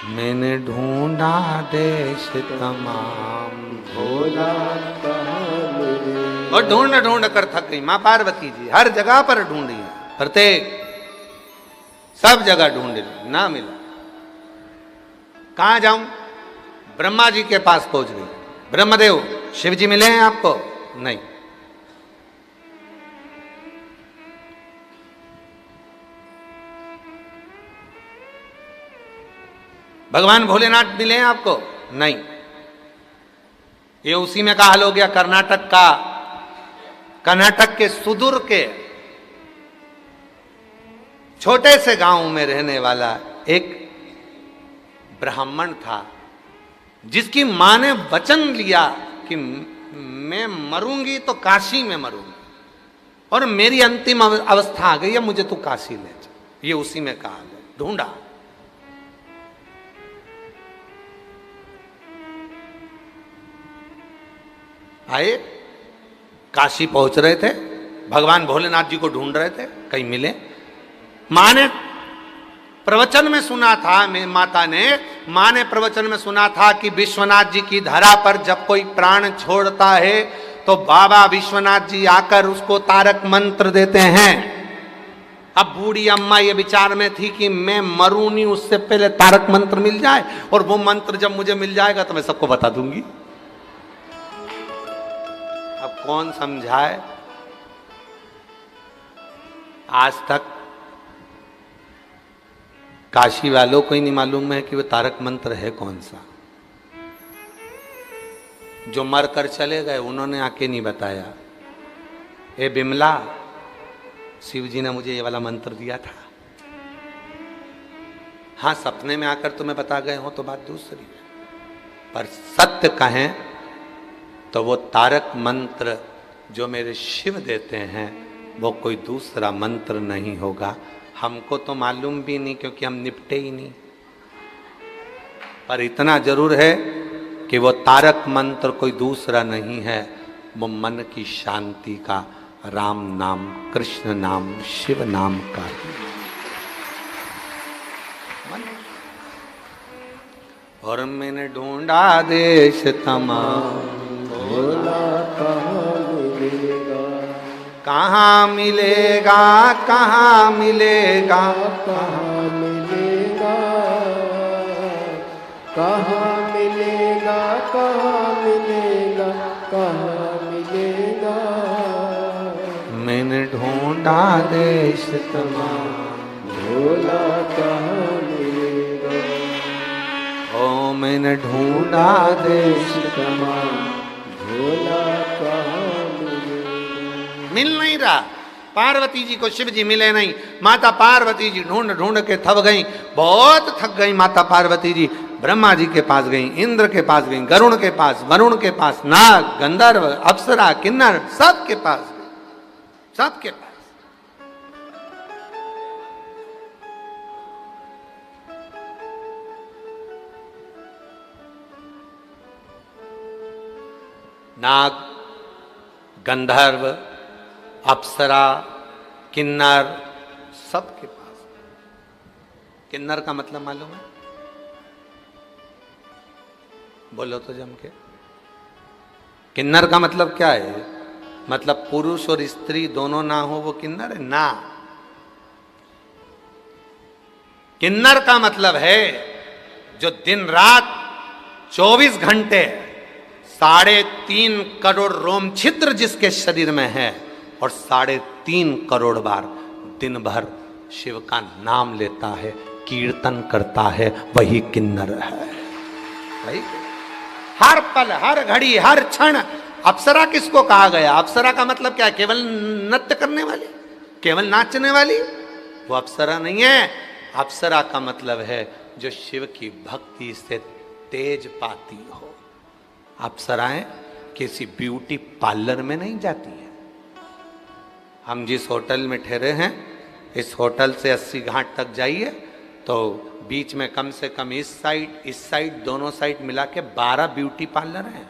मैंने ढूंढा देश तमाम भोला, और ढूंढ ढूंढ कर थक गई मां पार्वती जी। हर जगह पर ढूंढी है, प्रत्येक सब जगह ढूंढ ली, ना मिला। कहां जाऊं? ब्रह्मा जी के पास पहुंच गई। ब्रह्मदेव, शिव जी मिले हैं आपको? नहीं। भगवान भोलेनाथ मिले हैं आपको? नहीं। ये उसी में का हाल हो गया कर्नाटक का। कर्नाटक के सुदूर के छोटे से गांव में रहने वाला एक ब्राह्मण था, जिसकी मां ने वचन लिया कि मैं मरूंगी तो काशी में मरूंगी, और मेरी अंतिम अवस्था आ गई है, मुझे तो काशी ले जा। ये उसी में कहा है, ढूंढा। आए, काशी पहुंच रहे थे, भगवान भोलेनाथ जी को ढूंढ रहे थे, कहीं मिले। मां ने प्रवचन में सुना था, मां ने प्रवचन में सुना था कि विश्वनाथ जी की धरा पर जब कोई प्राण छोड़ता है तो बाबा विश्वनाथ जी आकर उसको तारक मंत्र देते हैं। अब बूढ़ी अम्मा ये विचार में थी कि मैं मरूं नहीं, उससे पहले तारक मंत्र मिल जाए, और वो मंत्र जब मुझे मिल जाएगा तो मैं सबको बता दूंगी। अब कौन समझाए? आज तक काशी वालों को ही नहीं मालूम है कि वो तारक मंत्र है कौन सा। जो मर कर चले गए उन्होंने आके नहीं बताया, ए बिमला, शिव जी ने मुझे ये वाला मंत्र दिया था। हाँ, सपने में आकर तुम्हें बता गए हो तो बात दूसरी है, पर सत्य कहें तो वो तारक मंत्र जो मेरे शिव देते हैं वो कोई दूसरा मंत्र नहीं होगा। हमको तो मालूम भी नहीं, क्योंकि हम निपटे ही नहीं। पर इतना जरूर है कि वो तारक मंत्र कोई दूसरा नहीं है, वो मन की शांति का राम नाम, कृष्ण नाम, शिव नाम का। और मैंने ढूंढा देश तमाम भोला, कहाँ मिलेगा, कहाँ मिलेगा, कहाँ मिलेगा, कहाँ मिलेगा, कहाँ मिलेगा, कहाँ मिलेगा, मैंने ढूंढा देश तमाम भोला, कहाँ मिलेगा, ओ मैंने ढूंढा देश तमाम भोला, कहाँ मिल नहीं रहा। पार्वती जी को शिव जी मिले नहीं। माता पार्वती जी ढूंढ ढूंढ के थक गई, बहुत थक गई माता पार्वती जी। ब्रह्मा जी के पास गई, इंद्र के पास गई, गरुण के पास, वरुण के पास, नाग, गंधर्व, अप्सरा, किन्नर, सबके पास गई, सबके पास। नाग, गंधर्व, अप्सरा, किन्नर, सबके पास। किन्नर का मतलब मालूम है? बोलो तो जम के। किन्नर का मतलब क्या है? मतलब पुरुष और स्त्री दोनों ना हो वो किन्नर है ना। किन्नर का मतलब है जो दिन रात 24 घंटे 3.5 करोड़ रोम छिद्र जिसके शरीर में है और 3.5 करोड़ बार दिन भर शिव का नाम लेता है, कीर्तन करता है, वही किन्नर है। वही हर पल, हर घड़ी, हर क्षण। अप्सरा किसको कहा गया? अप्सरा का मतलब क्या है? केवल नृत्य करने वाली, केवल नाचने वाली? वो अप्सरा नहीं है। अप्सरा का मतलब है जो शिव की भक्ति से तेज पाती हो। अप्सराएं किसी ब्यूटी पार्लर में नहीं जाती है। हम जिस होटल में ठहरे हैं, इस होटल से 80 घाट तक जाइए तो बीच में कम से कम इस साइड दोनों साइड मिला के 12 ब्यूटी पार्लर हैं।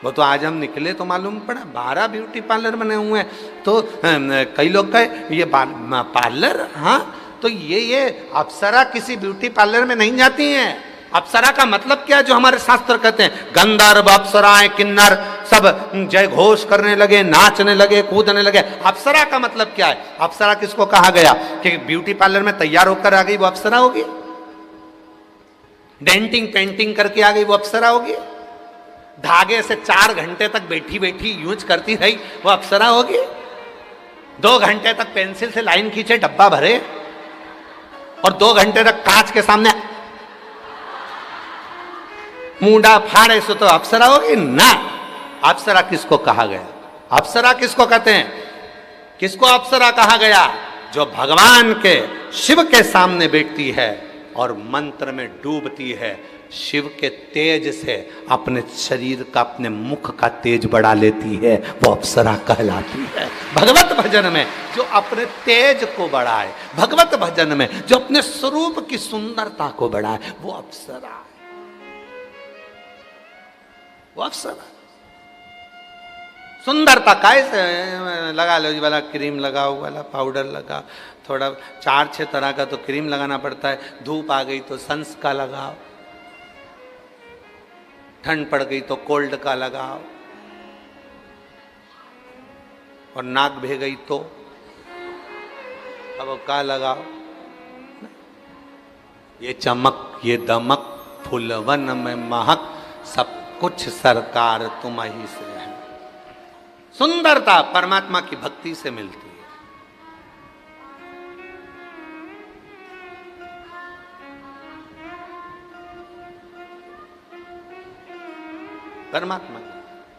वो तो आज हम निकले तो मालूम पड़ा 12 ब्यूटी पार्लर बने हुए हैं। तो कई लोग कहे ये पार्लर, हाँ तो ये अप्सरा किसी ब्यूटी पार्लर में नहीं जाती हैं। अप्सरा का मतलब क्या है जो हमारे शास्त्र कहते हैं? गंधर्व, अप्सराएं, किन्नर सब जय घोष करने लगे, नाचने लगे, कूदने लगे। अप्सरा का मतलब क्या है? अप्सरा किसको कहा गया? कि ब्यूटी पार्लर में तैयार होकर आ गई वो अप्सरा होगी? डेंटिंग पेंटिंग करके आ गई वो अप्सरा होगी? धागे से 4 घंटे तक बैठी बैठी यूज करती रही वो अप्सरा होगी? 2 घंटे तक पेंसिल से लाइन खींचे, डब्बा भरे और 2 घंटे तक कांच के सामने मुंडा फाड़े सो तो अप्सरा होगी ना। अप्सरा किसको कहा गया? अप्सरा किसको कहते हैं? किसको अप्सरा कहा गया? जो भगवान के शिव के सामने बैठती है और मंत्र में डूबती है, शिव के तेज से अपने शरीर का, अपने मुख का तेज बढ़ा लेती है, वो अप्सरा कहलाती है। भगवत भजन में जो अपने तेज को बढ़ाए, भगवत भजन में जो अपने स्वरूप की सुंदरता को बढ़ाए, वो अप्सरा है। वो अप्सरा सुंदरता कैसे लगा लो, वाला क्रीम लगाओ, वाला पाउडर लगा, थोड़ा 4-6 तरह का तो क्रीम लगाना पड़ता है। धूप आ गई तो सन्स का लगाओ, ठंड पड़ गई तो कोल्ड का लगाओ, और नाक भे गई तो अब का लगाओ। ये चमक, ये दमक, फुलवन में महक, सब कुछ सरकार तुम ही से है। सुंदरता परमात्मा की भक्ति से मिलती है। परमात्मा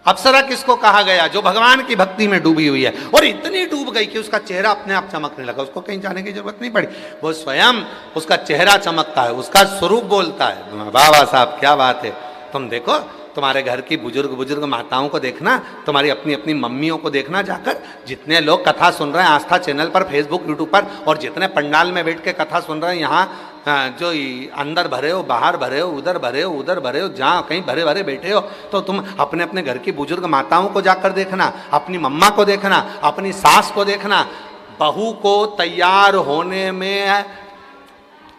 अप्सरा किसको कहा गया? जो भगवान की भक्ति में डूबी हुई है और इतनी डूब गई कि उसका चेहरा अपने आप चमकने लगा। उसको कहीं जाने की जरूरत नहीं पड़ी, वो स्वयं उसका चेहरा चमकता है, उसका स्वरूप बोलता है। वाह वाह साहब, क्या बात है। तुम देखो, तुम्हारे घर की बुजुर्ग माताओं को देखना, तुम्हारी अपनी अपनी मम्मियों को देखना जाकर, जितने लोग कथा सुन रहे हैं आस्था चैनल पर, फेसबुक, यूट्यूब पर, और जितने पंडाल में बैठ के कथा सुन रहे हैं, यहाँ जो अंदर भरे हो, बाहर भरे हो, उधर भरे हो, उधर भरे हो, जहाँ कहीं भरे भरे बैठे हो, तो तुम अपने अपने घर की बुजुर्ग माताओं को जाकर देखना, अपनी मम्मा को देखना, अपनी सास को देखना। बहू को तैयार होने में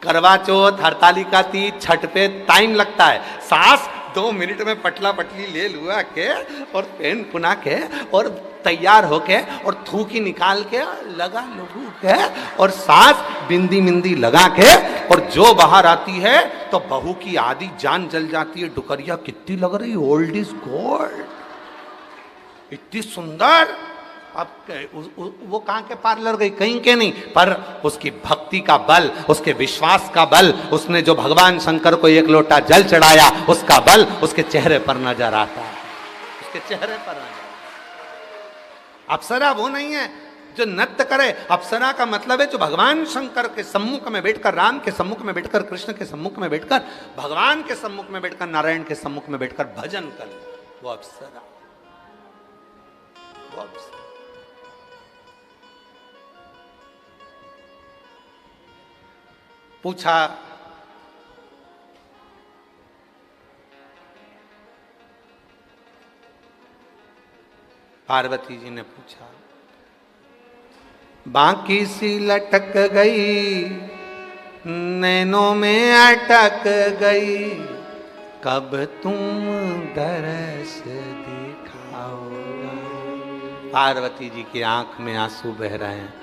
करवा चौथ, हरतालिका तीज, छठ पे टाइम लगता है। सास 2 मिनट में पटला पटली ले लुआ के और पेन पुना के और तैयार होके और थूकी निकाल के लगा लघु के और सास बिंदी मिंदी लगा के और जो बाहर आती है तो बहू की आधी जान जल जाती है। डुकरिया कितनी लग रही, ओल्ड इज गोल्ड, इतनी सुंदर। अब वो कहाँ के पार्लर गई? कहीं के नहीं, पर उसकी भक्ति का बल, उसके विश्वास का बल, उसने जो भगवान शंकर को 1 लोटा जल चढ़ाया, उसका बल उसके चेहरे पर नजर आता है, उसके चेहरे पर नजर। अप्सरा वो नहीं है जो नृत्य करे। अप्सरा का मतलब है जो भगवान शंकर के सम्मुख में बैठकर, राम के सम्मुख में बैठकर, कृष्ण के सम्मुख में बैठकर, भगवान के सम्मुख में बैठकर, नारायण के सम्मुख में बैठकर भजन करे, वो अप्सरा, वो अप्सरा। पूछा पार्वती जी ने पूछा। बाकी सी लटक गई, नैनों में अटक गई, कब तुम दरस दिखाओगा। पार्वती जी की आंख में आंसू बह रहे हैं।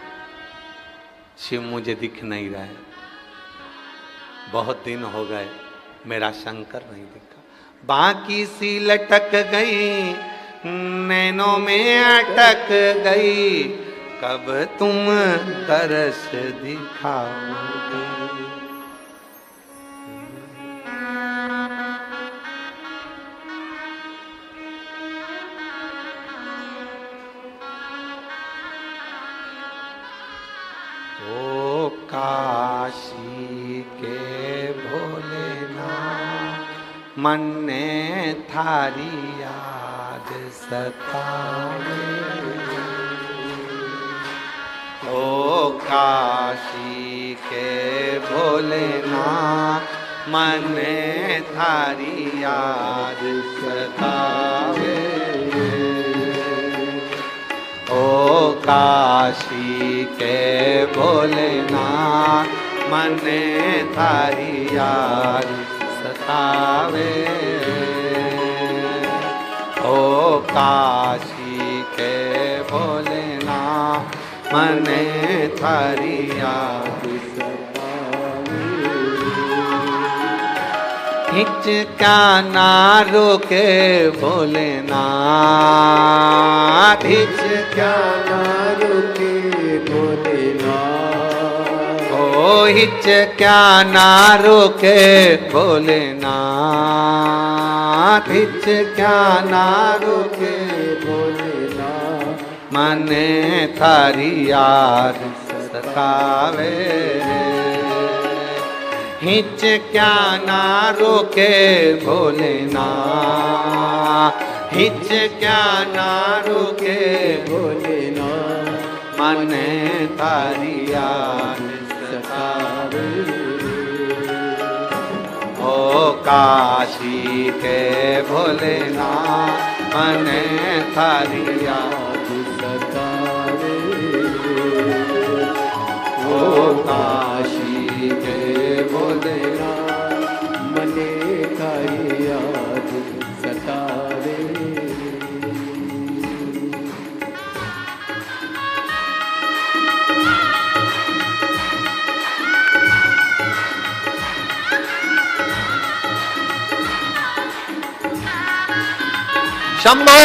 शिव मुझे दिख नहीं रहे, बहुत दिन हो गए मेरा शंकर नहीं दिखा। बाकी सी लटक गई, नैनों में अटक गई, कब तुम तरस दिखाओगे। ओ काशी के भोलेनाथ, मन ने थारी याद सतावे। ओ काशी के भोलेनाथ, मन ने थारी याद सतावे। ओ काशी के भोलेनाथ, मन ने थारी याद सतावे। ओ काशी के भोलेनाथ, मन ने थारी याद सतावे। हिचका ना रोके भोलेनाथ, हिचका ना रोके भोलेनाथ। ओ हिचका ना रोके भोलेनाथ, हिचका ना रोके भोलेनाथ, मन थारी याद सतावे। हिचका ना रोके भोलेनाथ, हिचका ना रोके भोलेनाथ, मन थारी याद सतावे। ओ काशी के भोलेनाथ, मन थारी याद सतावे। ओ काशी के भोलेनाथ, मने थारी याद सतावे। शंभो।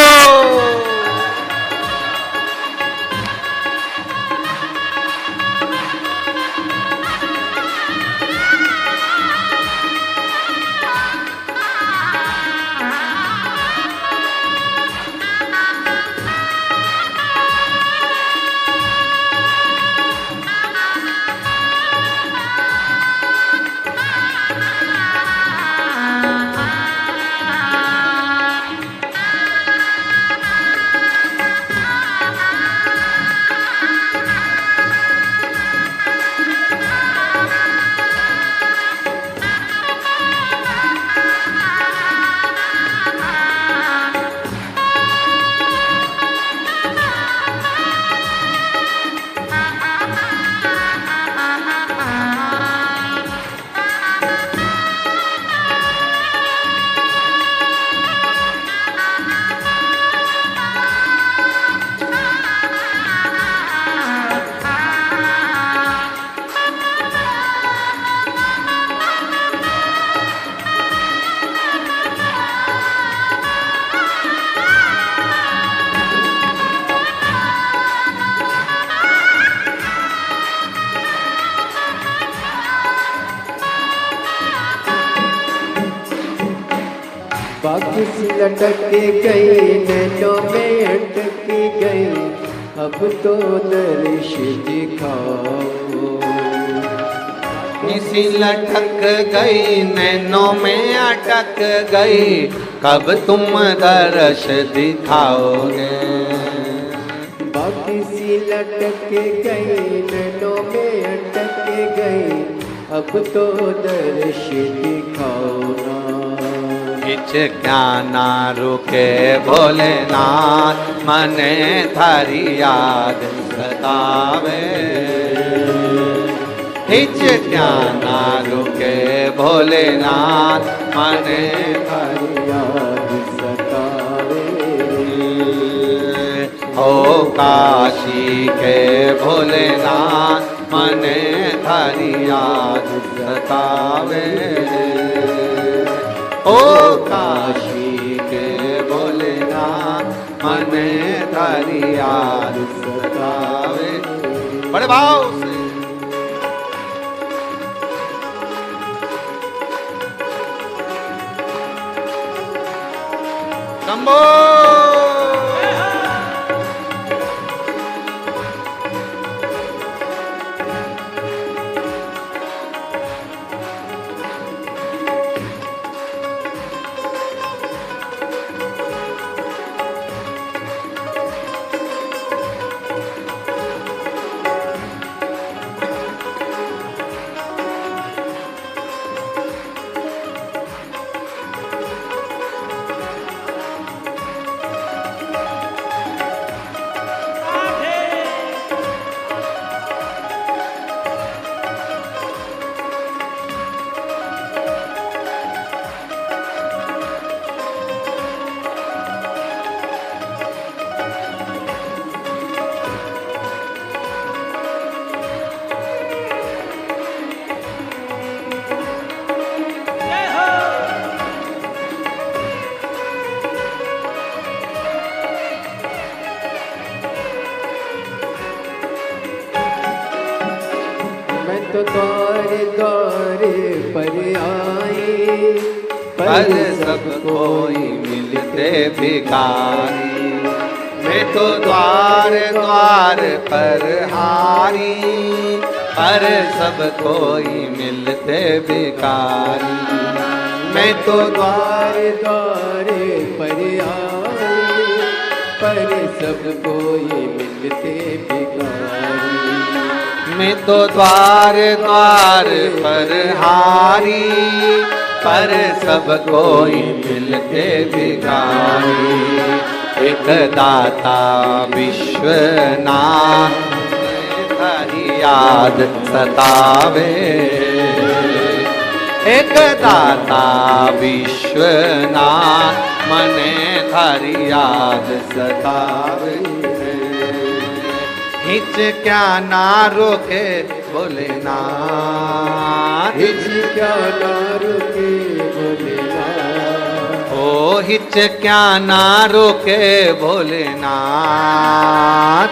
बाकी सी लटक गई, नैनों में अटक गई, अब तो दर्श दिखाओ। इसी लटक गई, नैनों में अटक गई, कब तुम दर्श दिखाओगे। बाकी सी लटक गई, नैनों में अटक गई, अब तो दर्श दिखाओ ना। हिच क्या ना रुके भोलेनाथ, मने थारी याद सतावे। हिच क्या ना रुके भोलेनाथ, मने थारी याद सतावे। हो काशी के भोलेनाथ, मने थारी याद सतावे। ओ काशी के भोलेनाथ, मने थारी याद सतावे। बड़े भाव से शंभो। तो द्वारे द्वारे पर आए, पर सब कोई मिलते भिखारी। मैं तो द्वार द्वार पर हारी, पर सब कोई मिलते भिखारी। मैं तो द्वारे द्वारे पर आए, पर सब कोई मिलते भिखारी। मैं तो द्वार द्वार पर हारी, पर सब कोई मिलते भिखारी। एक दाता विश्वनाथ, थारी याद सतावे। एक दाता विश्वनाथ, मने थारी याद सतावे। हिच क्या ना रोके भोलेनाथ, हिच क्या ना रुके भोलेनाथ। ओ हिच क्या ना रोके भोलेनाथ,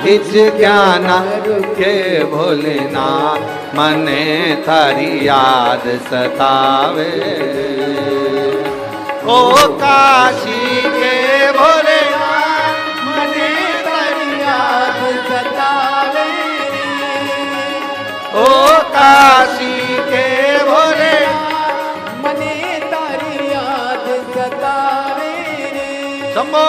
हिच क्या ना रोके भोलेनाथ, मने थारी याद सतावे। ओ काशी के भोलेनाथ, मने थारी याद सतावे। ओ काशी के भोलेनाथ, मने तारी याद सतावे। शंभो।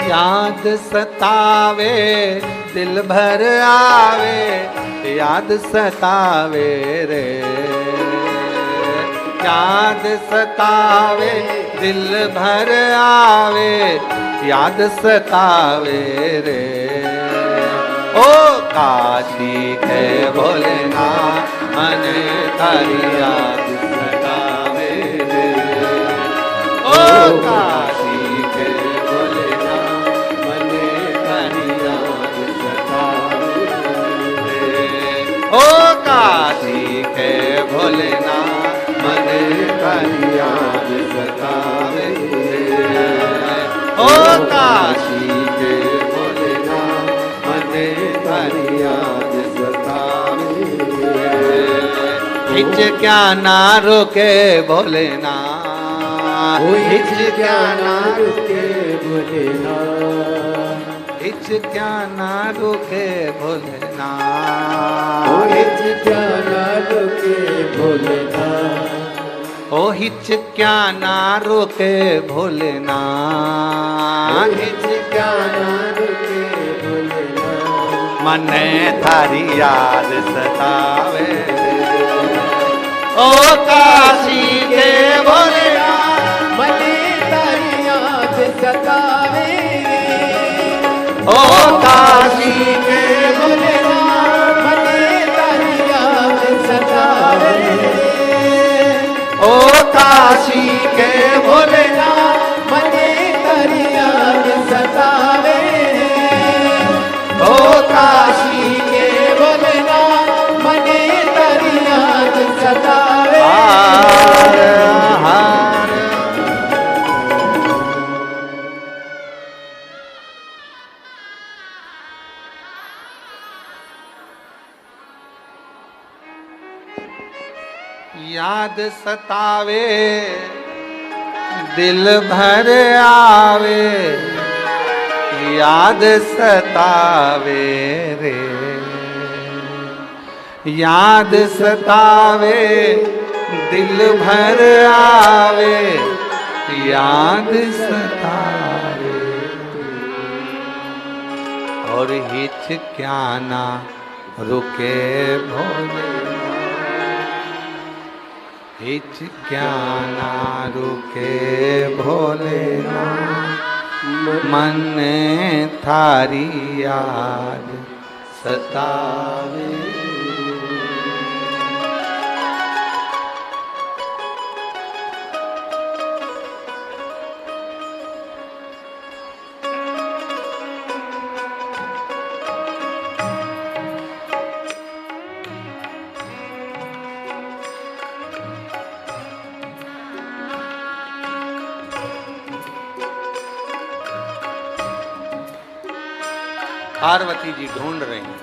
याद सतावे दिल भर आवे, याद सतावे रे, याद सतावे दिल भर आवे, याद सतावे रे। ओ काशी के भोलेनाथ मन तारी याद सतावे रे। ओ काशी के भोलेनाथ मन तारी याद सतावे रे। ओ काशी के भोलेनाथ मन तारी याद सतावे रे। ओ काशी के भोलेनाथ मन तारी याद सतावे रे। हिच क्या ना रोके भोलेनाथ, हिच क्या ना रुके भोलेनाथ, हिच क्या ना रोके भोलेनाथ, हिच क्या ना रुके भोलेनाथ, ओ हिच क्या ना रोके भोलेनाथ, हिच क्या ना रुके भोलेनाथ, मन थारी याद सतावे। ओ काशी के भोलेनाथ मने तारी याद सतावे। ओ काशी के भोलेनाथ मने तारी याद सतावे। ओ काशी के भोलेनाथ मने तारी याद सतावे। ओ काशी के भोलेनाथ मने तारी याद सतावे। हार हार। याद सतावे दिल भर आवे, याद सतावे रे, याद सतावे दिल भर आवे, याद सतावे। और हिच क्या ना रुके भोले, हिच क्या ना रुके भोलेनाथ, मन थारी याद सतावे। पार्वती जी ढूंढ रही हैं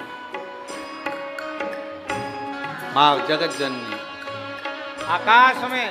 माँ जगत जननी। आकाश में